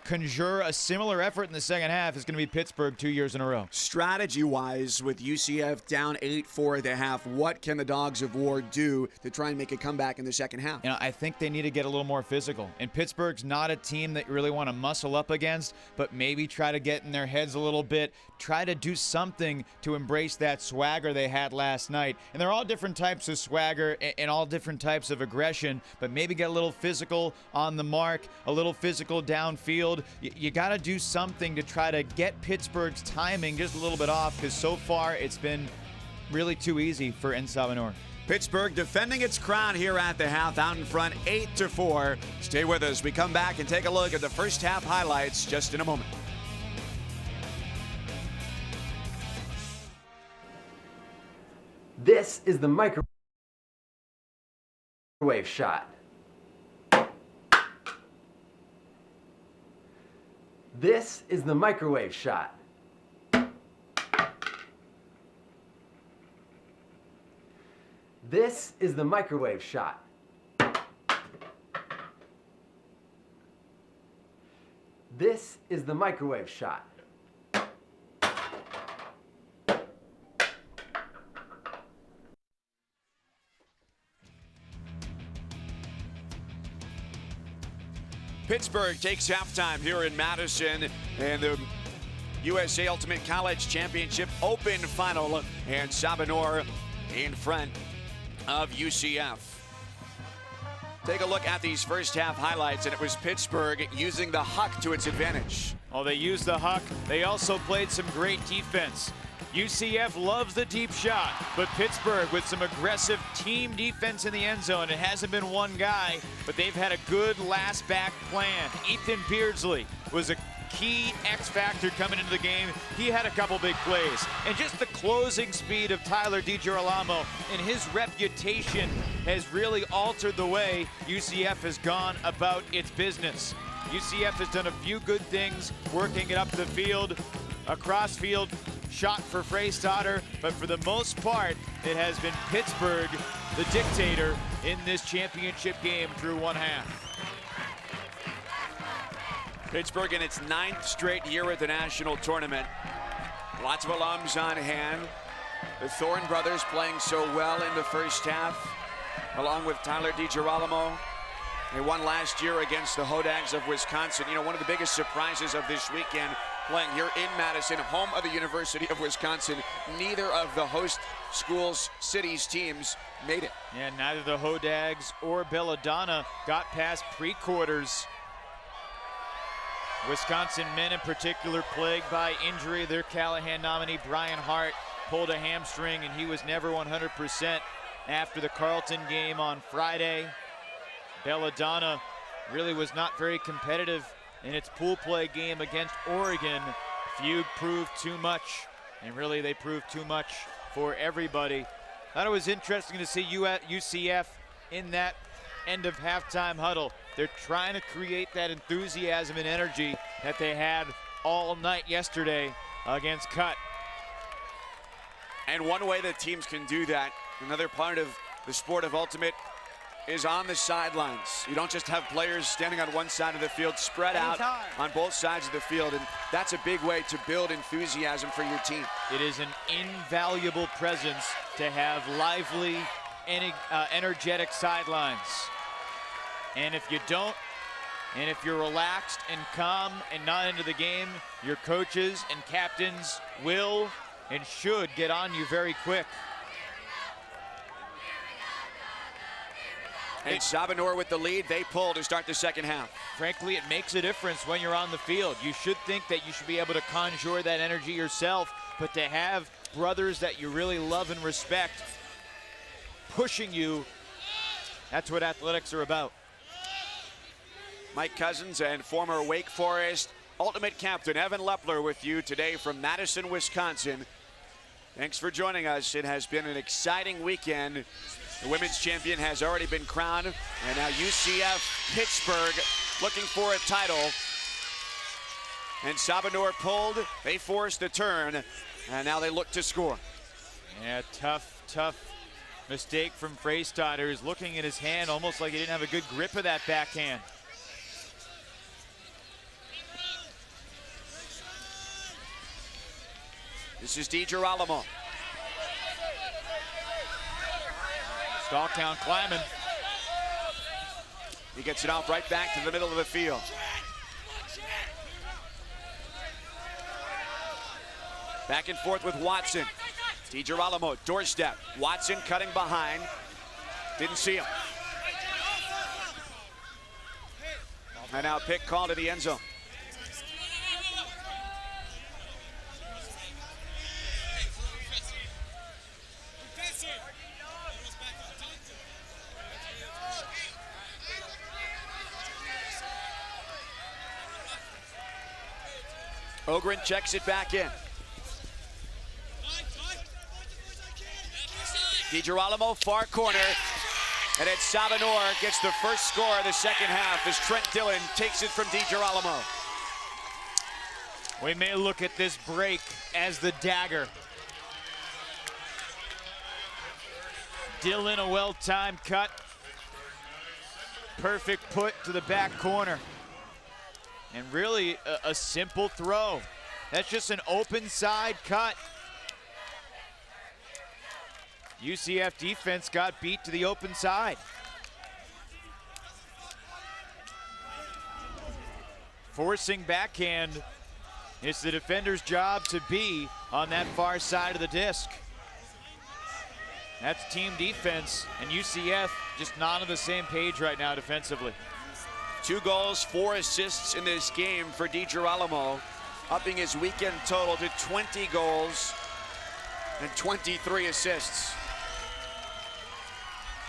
conjure a similar effort in the second half, it's going to be Pittsburgh 2 years in a row. Strategy-wise, with UCF down 8-4 at the half, what can the Dogs of War do to try and make a comeback in the second half? You know, I think they need to get a little more physical. And Pittsburgh's not a team that you really want to muscle up against, but maybe try to get in their heads a little bit, try to do something to embrace that swagger they had last night. And they're all different types of swagger and all different types of aggression, but maybe get a little physical on the mark, a little physical downfield. You got to do something to try to get Pittsburgh's timing just a little bit off, because so far it's been really too easy for En Sabah North. Pittsburgh defending its crown here at the half, out in front 8-4. Stay with us. We come back and take a look at the first half highlights just in a moment. This is the microwave shot. This is the microwave shot. This is the microwave shot. This is the microwave shot. Pittsburgh takes halftime here in Madison and the USA Ultimate College Championship Open Final, and Sabah in front of UCF. Take a look at these first half highlights, and it was Pittsburgh using the huck to its advantage. Oh, they used the huck. They also played some great defense. UCF loves the deep shot, but Pittsburgh with some aggressive team defense in the end zone. It hasn't been one guy, but they've had a good last back plan. Ethan Beardsley was a key X factor coming into the game. He had a couple big plays. And just the closing speed of Tyler DiGirolamo and his reputation has really altered the way UCF has gone about its business. UCF has done a few good things, working it up the field, a cross-field shot for Freistatter, but for the most part, it has been Pittsburgh, the dictator, in this championship game through one half. Pittsburgh in its 9th straight year at the national tournament. Lots of alums on hand. The Thorne brothers playing so well in the first half, along with Tyler DiGirolamo. They won last year against the Hodags of Wisconsin. You know, one of the biggest surprises of this weekend, playing here in Madison, home of the University of Wisconsin. Neither of the host schools, cities, teams made it. Yeah, neither the Hodags or Belladonna got past pre-quarters. Wisconsin men in particular plagued by injury. Their Callahan nominee, Brian Hart, pulled a hamstring, and he was never 100% after the Carleton game on Friday. Belladonna really was not very competitive in its pool play game against Oregon. Few proved too much, and really they proved too much for everybody. Thought it was interesting to see UCF in that end of halftime huddle. They're trying to create that enthusiasm and energy that they had all night yesterday against Cut. And one way that teams can do that, another part of the sport of ultimate, is on the sidelines. You don't just have players standing on one side of the field, spread out on both sides of the field, and that's a big way to build enthusiasm for your team. It is an invaluable presence to have lively, energetic sidelines. And if you don't, and if you're relaxed and calm and not into the game, your coaches and captains will and should get on you very quick. And Sabah with the lead, they pull to start the second half. Frankly, it makes a difference when you're on the field. You should think that you should be able to conjure that energy yourself, but to have brothers that you really love and respect pushing you, that's what athletics are about. Mike Cousins and former Wake Forest Ultimate Captain Evan Lepler with you today from Madison, Wisconsin. Thanks for joining us. It has been an exciting weekend. The women's champion has already been crowned, and now UCF Pittsburgh looking for a title. And Sabah pulled, they forced the turn, and now they look to score. Yeah, tough mistake from Freistatter. He's looking at his hand almost like he didn't have a good grip of that backhand. This is DiGirolamo. Stalltown climbing. He gets it off right back to the middle of the field. Back and forth with Watson. DiGirolamo, doorstep. Watson cutting behind. Didn't see him. And now a pick call to the end zone. Ogren checks it back in. DiGirolamo, far corner. And it's Sabah gets the first score of the second half as Trent Dillon takes it from DiGirolamo. We may look at this break as the dagger. Dillon, a well-timed cut. Perfect put to the back corner. And really a simple throw. That's just an open side cut. UCF defense got beat to the open side. Forcing backhand. It's the defender's job to be on that far side of the disc. That's team defense, and UCF just not on the same page right now defensively. 2 goals, 4 assists in this game for DiGirolamo, upping his weekend total to 20 goals and 23 assists.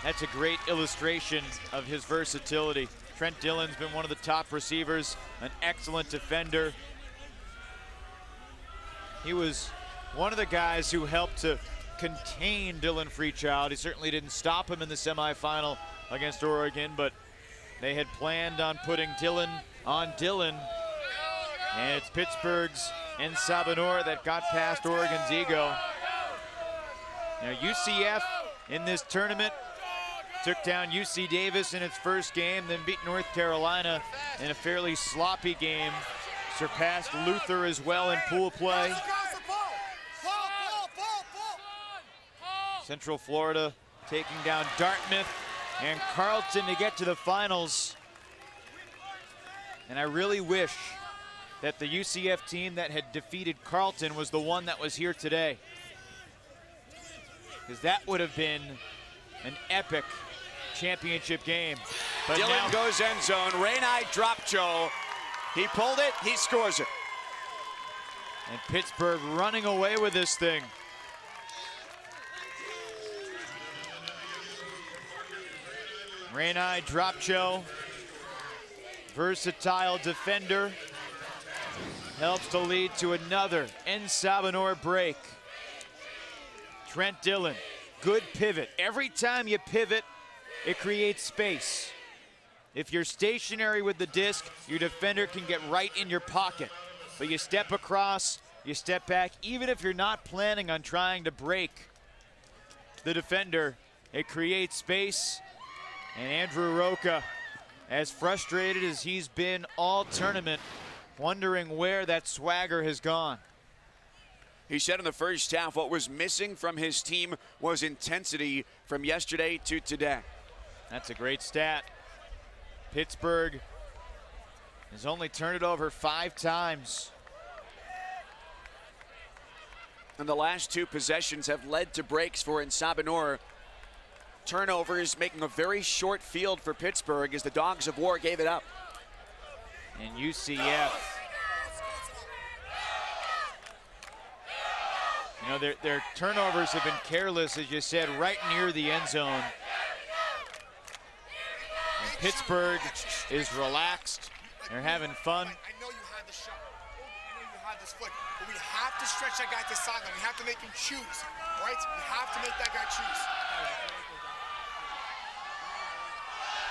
That's a great illustration of his versatility. Trent Dillon's been one of the top receivers, an excellent defender. He was one of the guys who helped to contain Dylan Freechild. He certainly didn't stop him in the semifinal against Oregon, but they had planned on putting Dillon on Dillon. And it's Pittsburgh's and Sabah that got past Oregon's ego. Now UCF in this tournament took down UC Davis in its first game, then beat North Carolina in a fairly sloppy game. Surpassed Luther as well in pool play. Central Florida taking down Dartmouth and Carleton to get to the finals. And I really wish that the UCF team that had defeated Carleton was the one that was here today, because that would have been an epic championship game. But Dillon now goes end zone. Rainai dropped Joe. He pulled it, he scores it. And Pittsburgh running away with this thing. Rainai Dropcho, versatile defender, helps to lead to another Sabah break. Trent Dillon, good pivot. Every time you pivot, it creates space. If you're stationary with the disc, your defender can get right in your pocket. But you step across, you step back, even if you're not planning on trying to break the defender, it creates space. And Andrew Roca, as frustrated as he's been all tournament, wondering where that swagger has gone. He said in the first half what was missing from his team was intensity from yesterday to today. That's a great stat. Pittsburgh has only turned it over 5 times. And the last 2 possessions have led to breaks for Sabah. Turnovers making a very short field for Pittsburgh as the Dogs of War gave it up. And UCF, you know, their turnovers have been careless, as you said, right near the end zone. And Pittsburgh is relaxed. They're having fun. I know you had the shot. I know you had this flick. But we have to stretch that guy to the sideline. We have to make him choose, right? We have to make that guy choose.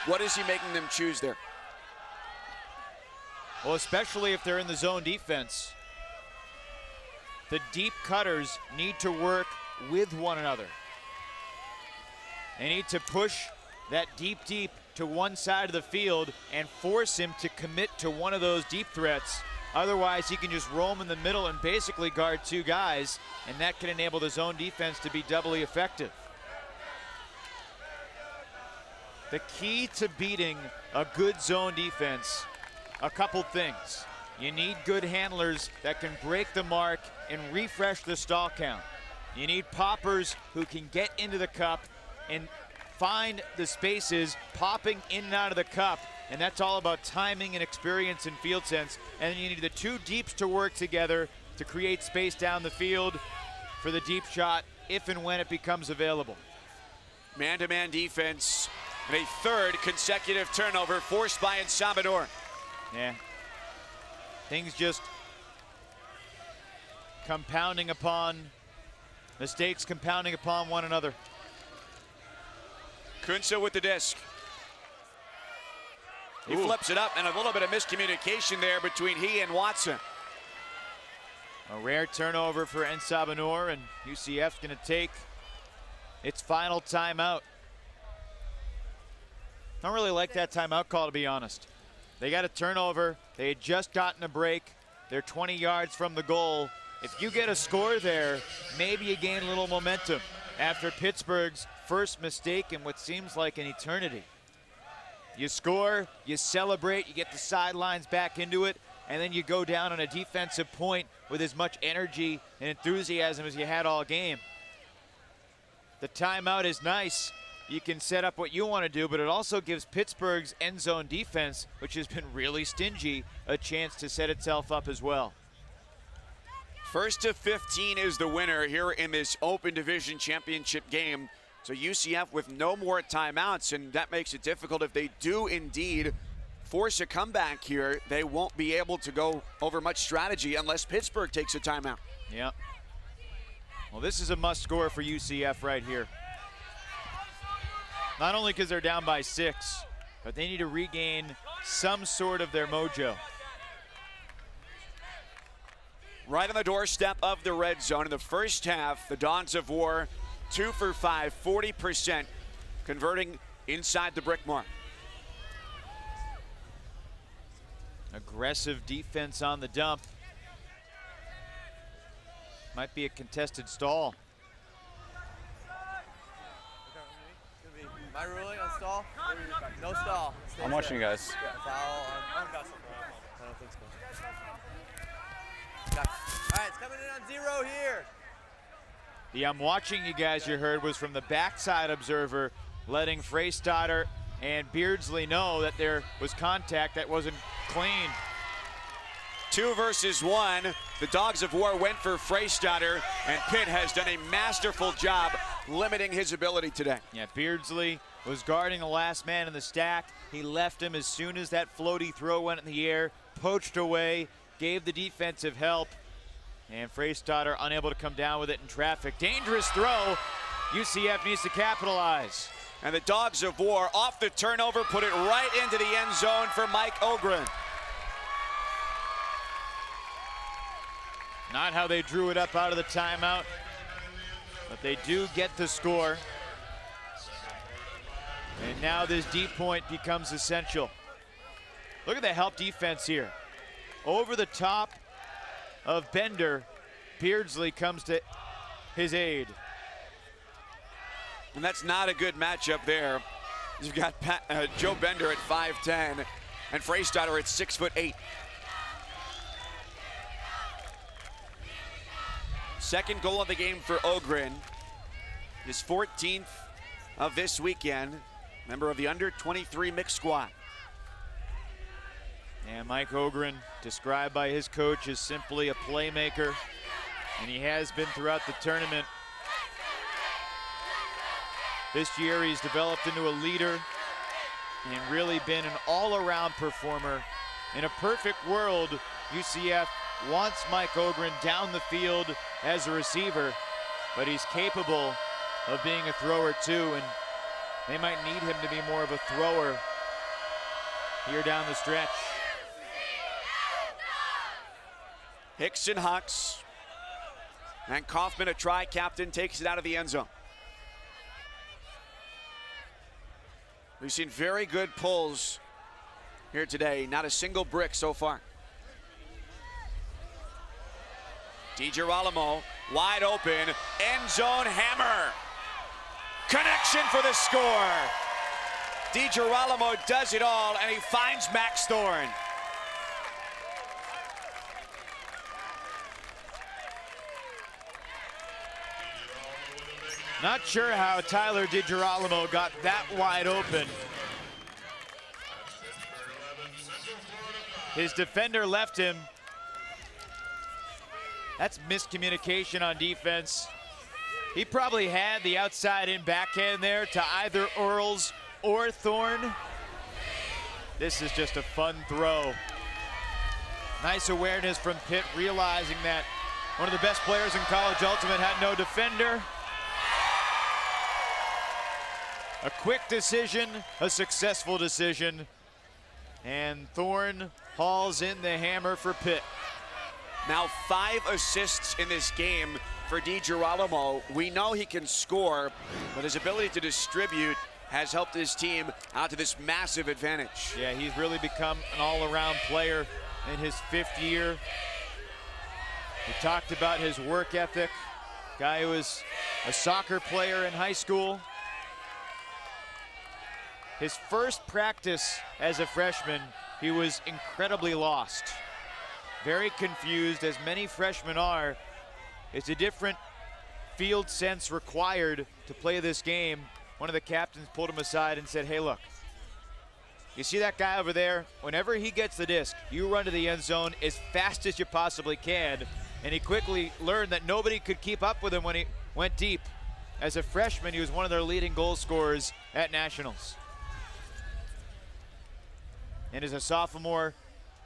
What is he making them choose there? Well, especially if they're in the zone defense. The deep cutters need to work with one another. They need to push that deep to one side of the field and force him to commit to one of those deep threats. Otherwise, he can just roam in the middle and basically guard 2 guys, and that can enable the zone defense to be doubly effective. The key to beating a good zone defense, a couple things. You need good handlers that can break the mark and refresh the stall count. You need poppers who can get into the cup and find the spaces popping in and out of the cup, and that's all about timing and experience and field sense. And then you need the 2 deeps to work together to create space down the field for the deep shot if and when it becomes available. Man-to-man defense. And a 3rd consecutive turnover forced by Sabah. Yeah. Things just mistakes compounding upon one another. Kunsa with the disc. He flips it up, and a little bit of miscommunication there between he and Watson. A rare turnover for Sabah, and UCF's going to take its final timeout. I don't really like that timeout call, to be honest. They got a turnover. They had just gotten a break. They're 20 yards from the goal. If you get a score there, maybe you gain a little momentum after Pittsburgh's first mistake in what seems like an eternity. You score, you celebrate, you get the sidelines back into it, and then you go down on a defensive point with as much energy and enthusiasm as you had all game. The timeout is nice. You can set up what you want to do, but it also gives Pittsburgh's end zone defense, which has been really stingy, a chance to set itself up as well. First to 15 is the winner here in this Open Division Championship game. So UCF with no more timeouts, and that makes it difficult. If they do indeed force a comeback here, they won't be able to go over much strategy unless Pittsburgh takes a timeout. Yep. Well, this is a must score for UCF right here. Not only because they're down by 6, but they need to regain some sort of their mojo. Right on the doorstep of the red zone. In the first half, the Dogs of War 2 for 5, 40%, converting inside the brick mark. Aggressive defense on the dump. Might be a contested stall. My ruling on stall? No stall. I'm watching you guys. Foul on Gus. I don't think so. All right, it's coming in on 0 here. The I'm watching you guys you heard was from the backside observer, letting Freystadter and Beardsley know that there was contact that wasn't clean. 2 versus 1. The Dogs of War went for Freystadter, and Pitt has done a masterful job limiting his ability today. Yeah, Beardsley was guarding the last man in the stack. He left him as soon as that floaty throw went in the air, poached away, gave the defensive help, and Freystadter unable to come down with it in traffic. Dangerous throw. UCF needs to capitalize. And the Dogs of War off the turnover, put it right into the end zone for Mike Ogren. Not how they drew it up out of the timeout, but they do get the score. And now this deep point becomes essential. Look at the help defense here. Over the top of Bender, Beardsley comes to his aid. And that's not a good matchup there. You've got Joe Bender at 5'10", and Freystadter at 6'8". Second goal of the game for Ogren. His 14th of this weekend. Member of the under-23 mixed squad. And Mike Ogren, described by his coach as simply a playmaker, and he has been throughout the tournament. This year he's developed into a leader and really been an all-around performer. In a perfect world, UCF wants Mike Ogren down the field as a receiver, but he's capable of being a thrower too, and they might need him to be more of a thrower here down the stretch. Hickson hucks, and Kaufman, a tri-captain, takes it out of the end zone. We've seen very good pulls here today, not a single brick so far. DiGirolamo, wide open, end zone hammer. Connection for the score. DiGirolamo does it all, and he finds Max Thorne. Not sure how Tyler DiGirolamo got that wide open. His defender left him. That's miscommunication on defense. He probably had the outside in backhand there to either Earls or Thorne. This is just a fun throw. Nice awareness from Pitt, realizing that One of the best players in college ultimate had no defender. A quick decision, a successful decision. And Thorne hauls in the hammer for Pitt. Now 5 assists in this game for DiGirolamo. We know he can score, but his ability to distribute has helped his team out to this massive advantage. Yeah, he's really become an all-around player in his 5th year. We talked about his work ethic. Guy who was a soccer player in high school. His first practice as a freshman, he was incredibly lost. Very confused, as many freshmen are. It's a different field sense required to play this game. One of the captains pulled him aside and said, hey, look, you see that guy over there? Whenever he gets the disc, you run to the end zone as fast as you possibly can. And he quickly learned that nobody could keep up with him when he went deep. As a freshman, he was one of their leading goal scorers at Nationals. And as a sophomore,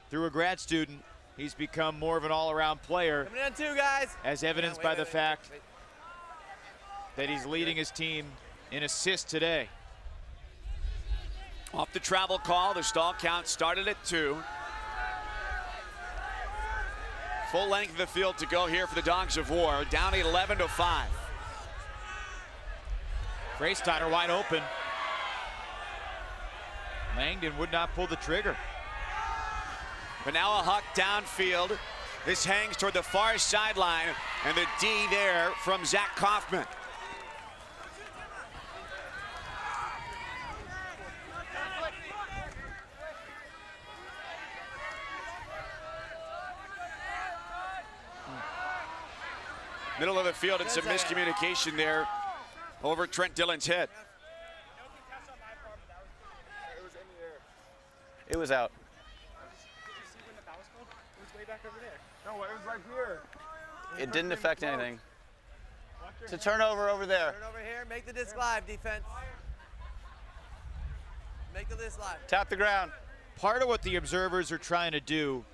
through a grad student, he's become more of an all-around player. Coming in 2, guys. As evidenced by the fact that he's leading his team in assists today. Off the travel call, the stall count started at 2. Full length of the field to go here for the Dogs of War, down 11-5. Freistadter wide open. Langdon would not pull the trigger. But now a huck downfield. This hangs toward the far sideline, and the D there from Zach Kaufman. Middle of the field and some miscommunication there over Trent Dillon's head. It was out. No, it was right here. It didn't affect anything. It's a turnover over there. Turn over here. Make the disc live, defense. Make the disc live. Tap the ground. Part of what the observers are trying to do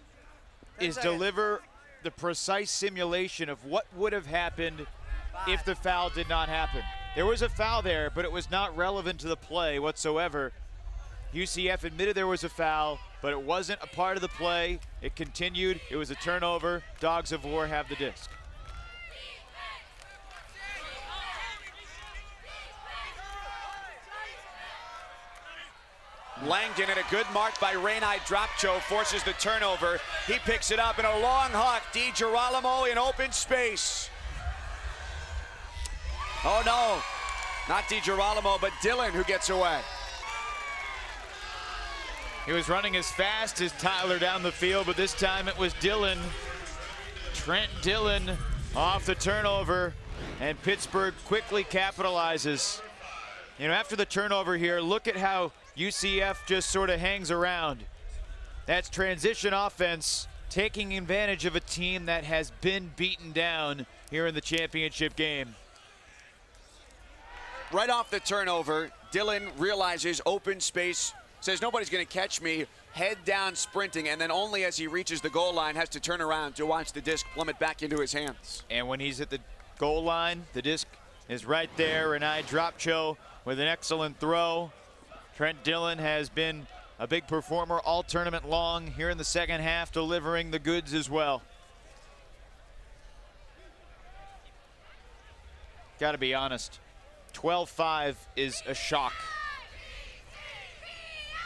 is deliver the precise simulation of what would have happened if the foul did not happen. There was a foul there, but it was not relevant to the play whatsoever. UCF admitted there was a foul, but it wasn't a part of the play. It continued. It was a turnover. Dogs of War have the disc. Langdon, and a good mark by Rainai Dropcho, forces the turnover. He picks it up in a long huck. DiGirolamo in open space. Oh no, not DiGirolamo, but Dillon who gets away. He was running as fast as Tyler down the field, but this time it was Dillon. Trent Dillon off the turnover, and Pittsburgh quickly capitalizes. You know, after the turnover here, look at how UCF just sort of hangs around. That's transition offense, taking advantage of a team that has been beaten down here in the championship game. Right off the turnover, Dillon realizes open space, says nobody's going to catch me, head down sprinting, and then only as he reaches the goal line has to turn around to watch the disc plummet back into his hands. And when he's at the goal line, the disc is right there. Rainai Dropcho with an excellent throw. Trent Dillon has been a big performer all tournament long here in the second half, delivering the goods as well. Got to be honest, 12-5 is a shock.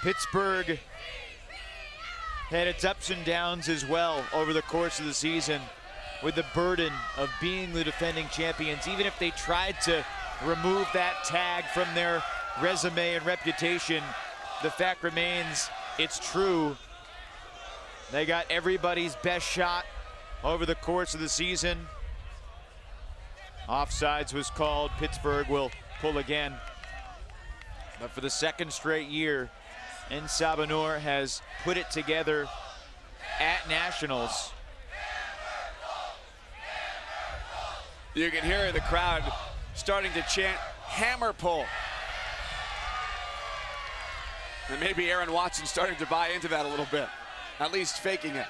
Pittsburgh had its ups and downs as well over the course of the season, with the burden of being the defending champions. Even if they tried to remove that tag from their resume and reputation, the fact remains it's true. They got everybody's best shot over the course of the season. Offsides was called. Pittsburgh will pull again. But for the second straight year, Sabah has put it together at Nationals. You can hear the crowd starting to chant, hammer pull. And maybe Aaron Watson starting to buy into that a little bit, at least faking it.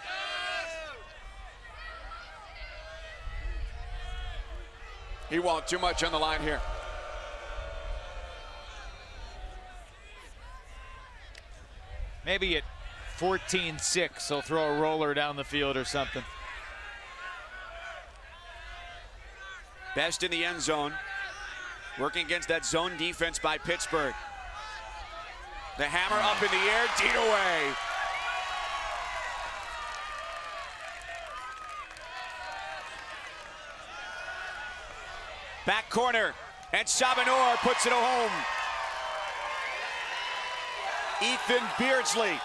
He won't. Too much on the line here. Maybe at 14-6, he'll throw a roller down the field or something. Best in the end zone. Working against that zone defense by Pittsburgh. The hammer up in the air, deep away. Back corner, and Sabah puts it home. Ethan Beardsley.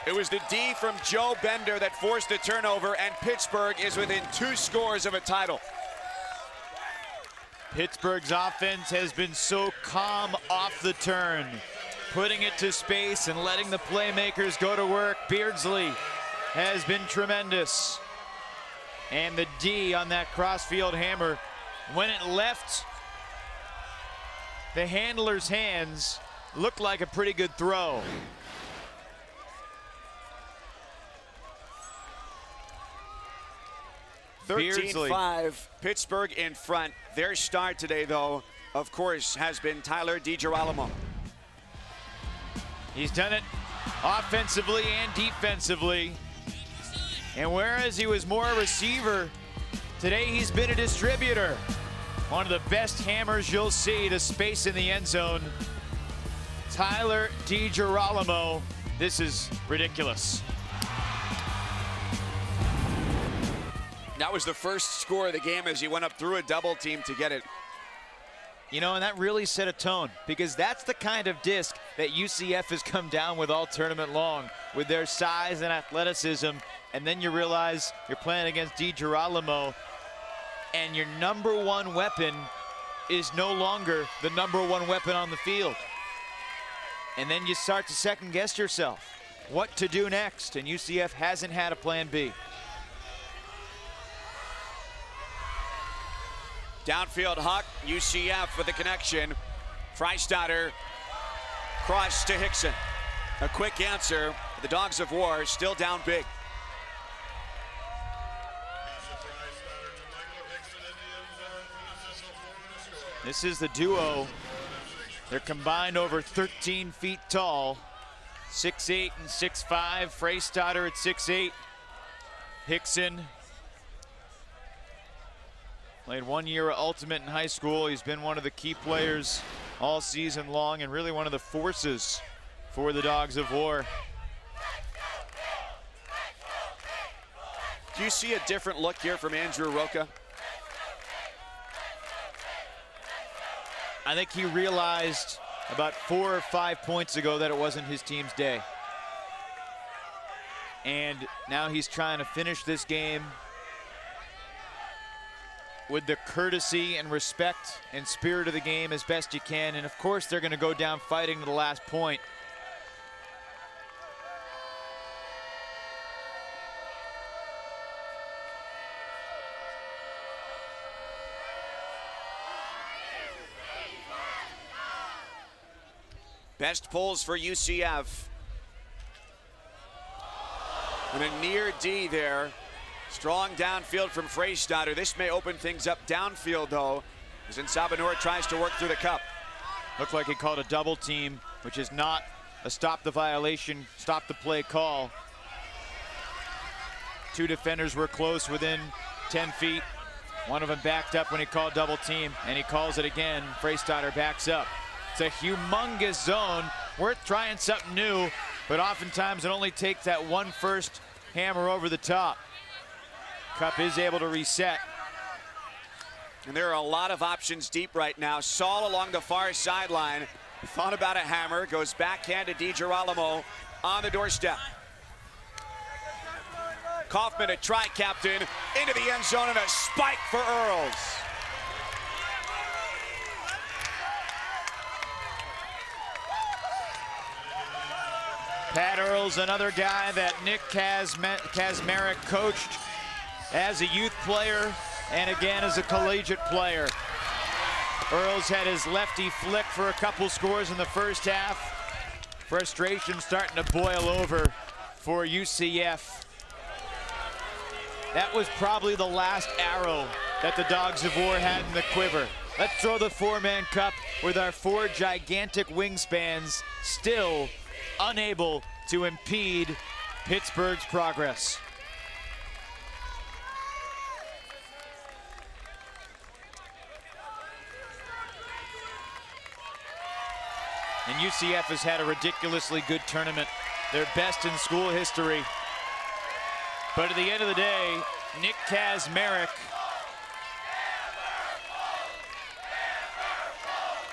It was the D from Joe Bender that forced the turnover, and Pittsburgh is within 2 scores of a title. Pittsburgh's offense has been so calm off the turn, putting it to space and letting the playmakers go to work. Beardsley has been tremendous. And the D on that crossfield hammer, when it left the handler's hands, looked like a pretty good throw. Beardsley. 13-5, Pittsburgh in front. Their star today, though, of course, has been Tyler DiGirolamo. He's done it offensively and defensively. And whereas he was more a receiver, today he's been a distributor. One of the best hammers you'll see to space in the end zone. Tyler DiGirolamo. This is ridiculous. That was the first score of the game as he went up through a double team to get it. You know, and that really set a tone, because that's the kind of disc that UCF has come down with all tournament long, with their size and athleticism. And then you realize you're playing against DiGirolamo, and your #1 weapon is no longer the #1 weapon on the field. And then you start to second guess yourself what to do next, and UCF hasn't had a plan B. Downfield Huck, UCF with the connection. Freistatter, cross to Hickson. A quick answer. The Dogs of War still down big. This is the duo. They're combined over 13 feet tall. 6'8" and 6'5". Freistatter at 6'8". Hickson played 1 year at Ultimate in high school. He's been one of the key players all season long and really one of the forces for the Dogs of War. Do you see a different look here from Andrew Roca? I think he realized about 4 or 5 points ago that it wasn't his team's day. And now he's trying to finish this game with the courtesy and respect and spirit of the game as best you can. And of course, they're going to go down fighting to the last point. Best pulls for UCF. And a near D there. Strong downfield from Freistatter. This may open things up downfield, though, as Sabah tries to work through the cup. Looked like he called a double team, which is not a stop the violation, stop the play call. 2 defenders were close within 10 feet. One of them backed up when he called double team, and he calls it again. Freistatter backs up. It's a humongous zone, worth trying something new, but oftentimes it only takes that one first hammer over the top. Cup is able to reset. And there are a lot of options deep right now. Saul along the far sideline. Thought about a hammer. Goes backhand to DiGirolamo on the doorstep. Kaufman, a tri-captain, into the end zone and a spike for Earls. Pat Earls, another guy that Nick Kazmarek coached as a youth player and again as a collegiate player. Earls had his lefty flick for a couple scores in the first half. Frustration starting to boil over for UCF. That was probably the last arrow that the Dogs of War had in the quiver. Let's throw the four-man cup with our four gigantic wingspans still unable to impede Pittsburgh's progress. And UCF has had a ridiculously good tournament, their best in school history. But at the end of the day, Nick Kazmarek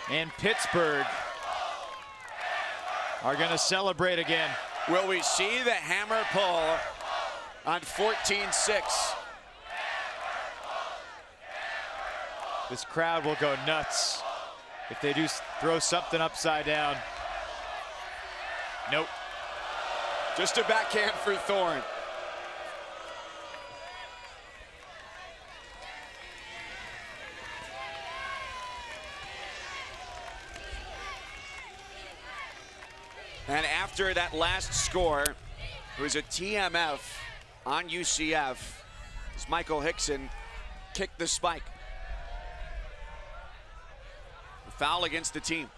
and Pittsburgh are going to celebrate again. Will we see the hammer pull on 14-6? This crowd will go nuts if they do throw something upside down. Nope. Just a backhand for Thorne. And after that last score, it was a TMF on UCF as Michael Hickson kicked the spike. A foul against the team.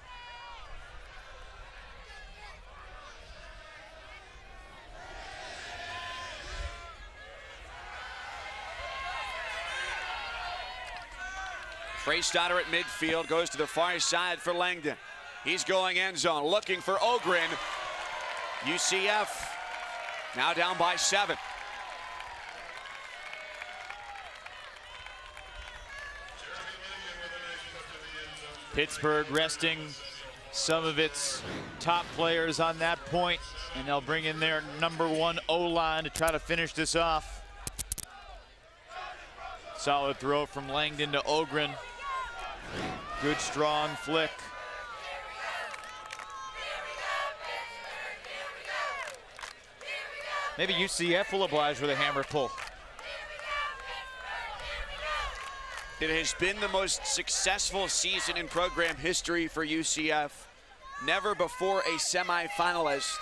Freystadter at midfield, goes to the far side for Langdon. He's going end zone, looking for Ogren. UCF now down by 7. Pittsburgh resting some of its top players on that point, and they'll bring in their #1 O-line to try to finish this off. Solid throw from Langdon to Ogren. Good strong flick. Maybe UCF will oblige with a hammer pull. It has been the most successful season in program history for UCF. Never before a semifinalist.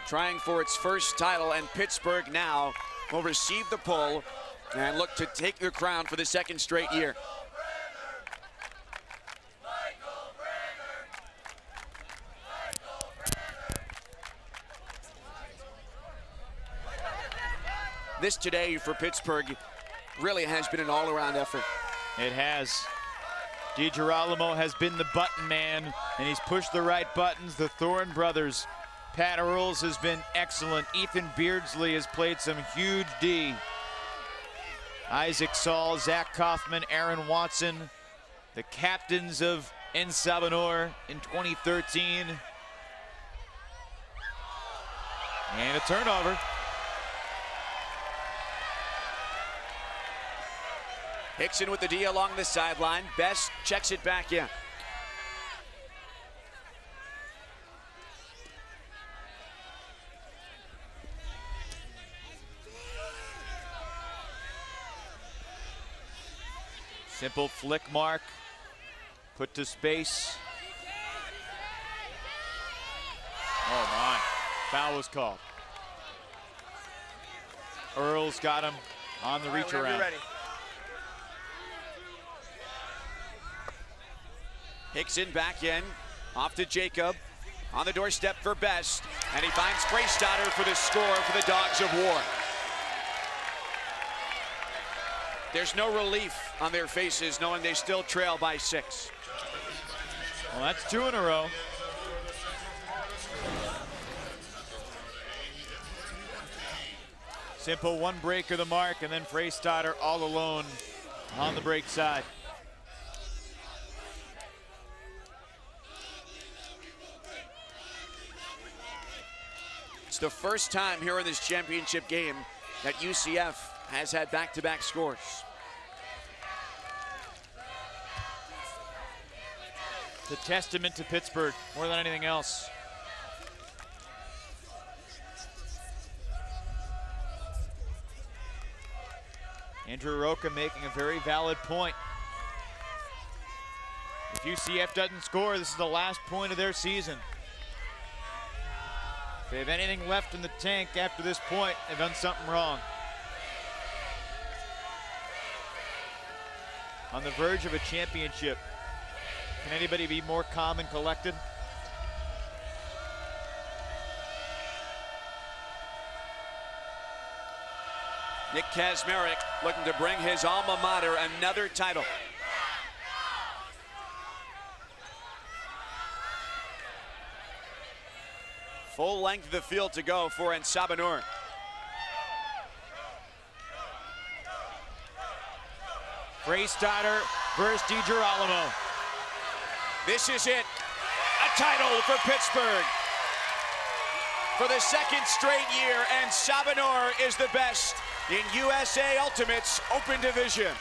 Trying for its first title, and Pittsburgh now will receive the pull and look to take the crown for the second straight year. This today for Pittsburgh really has been an all-around effort. It has. DiGirolamo has been the button man, and he's pushed the right buttons. The Thorne brothers. Pat Earls has been excellent. Ethan Beardsley has played some huge D. Isaac Saul, Zach Kaufman, Aaron Watson, the captains of En Sabah in 2013. And a turnover. Hickson with the D along the sideline. Best checks it back in. Simple flick mark, put to space. Oh my, foul was called. Earls got him on the reach around. Hickson back in, off to Jacob, on the doorstep for Best, and he finds Freystadter for the score for the Dogs of War. There's no relief on their faces knowing they still trail by 6. Well, that's 2 in a row. Simple one break of the mark, and then Freystadter all alone on the break side. It's the first time here in this championship game that UCF has had back-to-back scores. It's a testament to Pittsburgh more than anything else. Andrew Roca making a very valid point. If UCF doesn't score, this is the last point of their season. If they have anything left in the tank after this point, they've done something wrong. on the verge of a championship. Can anybody be more calm and collected? Nick Kazmarek looking to bring his alma mater another title. Full length of the field to go for Sabah. Freestadter versus DiGirolamo. This is it. A title for Pittsburgh. For the second straight year, and Sabah is the best in USA Ultimate's open division.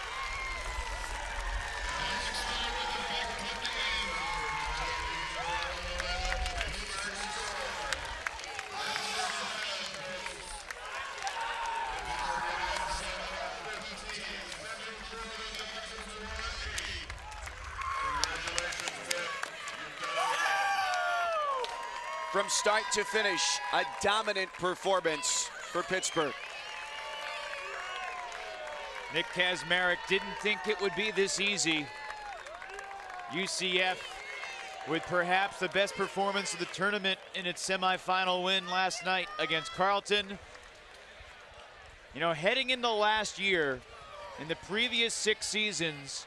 From start to finish, a dominant performance for Pittsburgh. Nick Kazmarek didn't think it would be this easy. UCF with perhaps the best performance of the tournament in its semifinal win last night against Carleton. You know, heading into last year, in the previous 6 seasons,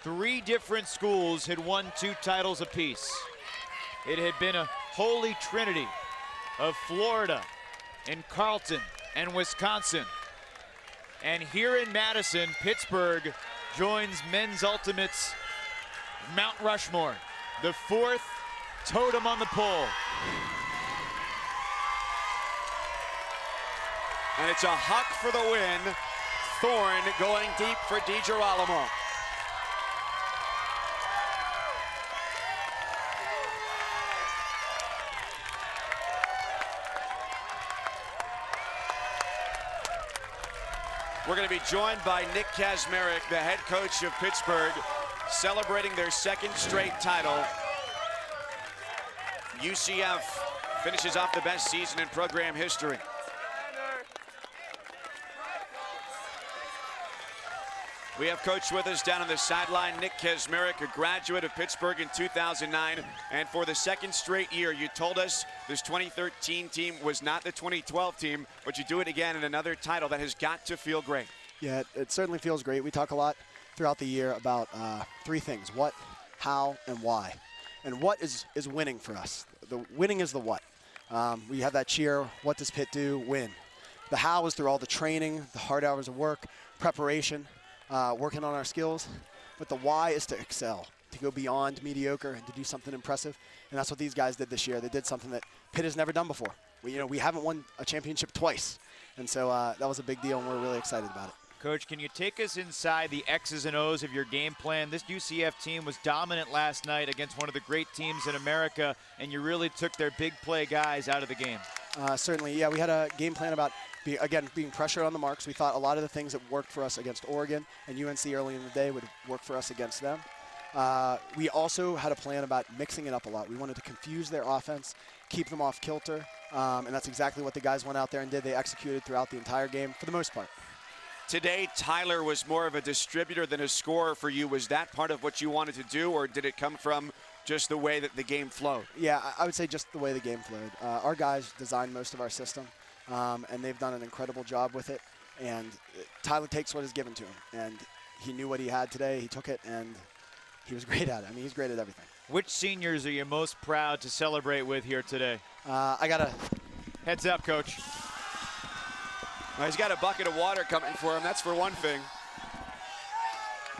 3 different schools had won 2 titles apiece. It had been a holy trinity of Florida and Carleton and Wisconsin. And here in Madison, Pittsburgh joins men's ultimates Mount Rushmore, the 4th totem on the pole. And it's a huck for the win. Thorne going deep for DiGirolamo. We're going to be joined by Nick Kazmarek, the head coach of Pittsburgh, celebrating their 2nd straight title. UCF finishes off the best season in program history. We have coach with us down on the sideline, Nick Kazmarek, a graduate of Pittsburgh in 2009. And for the 2nd straight year, you told us this 2013 team was not the 2012 team, but you do it again in another title. That has got to feel great. Yeah, it certainly feels great. We talk a lot throughout the year about 3 things: what, how, and why. And what is winning for us? The winning is the what. We have that cheer, what does Pitt do? Win. The how is through all the training, the hard hours of work, preparation, working on our skills. But the why is to excel, to go beyond mediocre and to do something impressive. And that's what these guys did this year. They did something that Pitt has never done before. We haven't won a championship twice. And so that was a big deal, and we're really excited about it. Coach, can you take us inside the X's and O's of your game plan? This UCF team was dominant last night against one of the great teams in America, and you really took their big play guys out of the game. Certainly, yeah. We had a game plan about, being pressured on the marks. We thought a lot of the things that worked for us against Oregon and UNC early in the day would work for us against them. We also had a plan about mixing it up a lot. We wanted to confuse their offense, keep them off kilter, and that's exactly what the guys went out there and did. They executed throughout the entire game for the most part. Today, Tyler was more of a distributor than a scorer for you. Was that part of what you wanted to do, or did it come from just the way that the game flowed? Yeah, I would say just the way the game flowed. Our guys designed most of our system, and they've done an incredible job with it. And Tyler takes what is given to him, and he knew what he had today. He took it, and he was great at it. I mean, he's great at everything. Which seniors are you most proud to celebrate with here today? I got a heads up, Coach. Well, he's got a bucket of water coming for him. That's for one thing.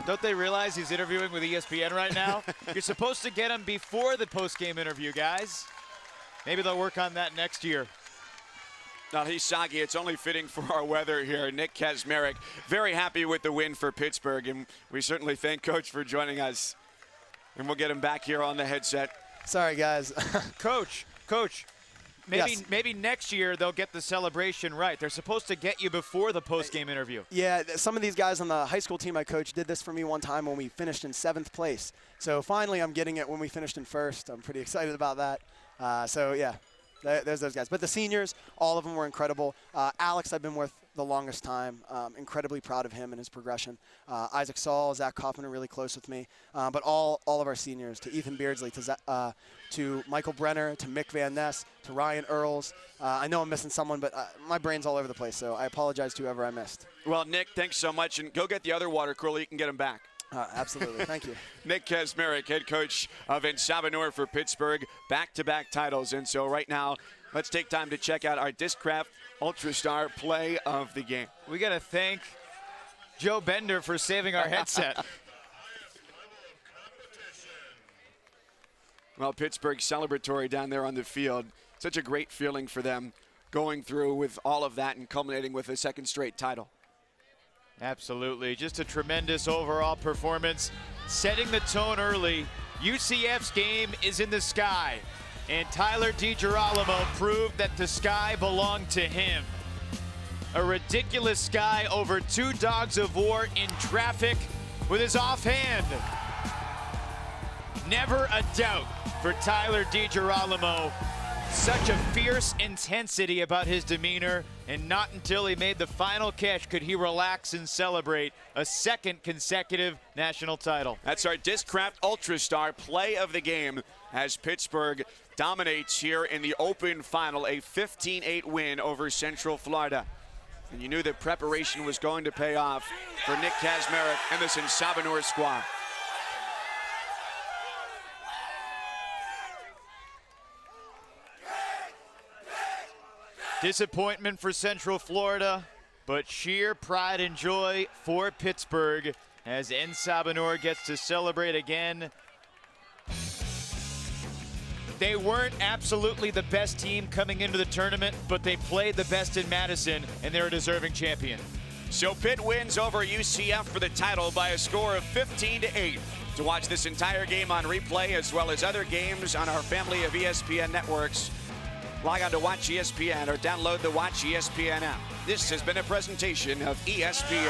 Don't they realize he's interviewing with ESPN right now? You're supposed to get him before the post-game interview, guys. Maybe they'll work on that next year. Now, he's soggy. It's only fitting for our weather here. Nick Kazmarek, very happy with the win for Pittsburgh, and we certainly thank Coach for joining us. And we'll get him back here on the headset. Sorry, guys. Coach, maybe next year they'll get the celebration right. They're supposed to get you before the post-game interview. Yeah, some of these guys on the high school team I coached did this for me one time when we finished in 7th place. So finally I'm getting it when we finished in 1st. I'm pretty excited about that. So, yeah, there's those guys. But the seniors, all of them were incredible. Alex I've been with the longest time. Incredibly proud of him and his progression. Isaac Saul, Zach Kaufman are really close with me, but all of our seniors, to Ethan Beardsley, to Michael Brenner, to Mick Van Ness, to Ryan Earls. I know I'm missing someone, but my brain's all over the place, so I apologize to whoever I missed. Well, Nick, thanks so much, and go get the other water cooler. You can get them back. Absolutely. Thank you. Nick Kaczmarek, head coach of Sabah for Pittsburgh, back-to-back titles. And so right now, let's take time to check out our Discraft Ultrastar play of the game. We got to thank Joe Bender for saving our headset. Well, Pittsburgh celebratory down there on the field. Such a great feeling for them going through with all of that and culminating with a second straight title. Absolutely. Just a tremendous overall performance. Setting the tone early. UCF's game is in the sky. And Tyler DiGirolamo proved that the sky belonged to him. A ridiculous sky over 2 dogs of war in traffic with his offhand. Never a doubt for Tyler DiGirolamo. Such a fierce intensity about his demeanor, and not until he made the final catch could he relax and celebrate a second consecutive national title. That's our Discraft Ultrastar play of the game as Pittsburgh dominates here in the Open Final, a 15-8 win over Central Florida. And you knew that preparation was going to pay off for Nick Kaczmarek and this Sabah squad. Disappointment for Central Florida, but sheer pride and joy for Pittsburgh as Sabah gets to celebrate again. They weren't absolutely the best team coming into the tournament, but they played the best in Madison, and they're a deserving champion. So Pitt wins over UCF for the title by a score of 15-8. To watch this entire game on replay, as well as other games on our family of ESPN networks, log on to Watch ESPN or download the Watch ESPN app. This has been a presentation of ESPN.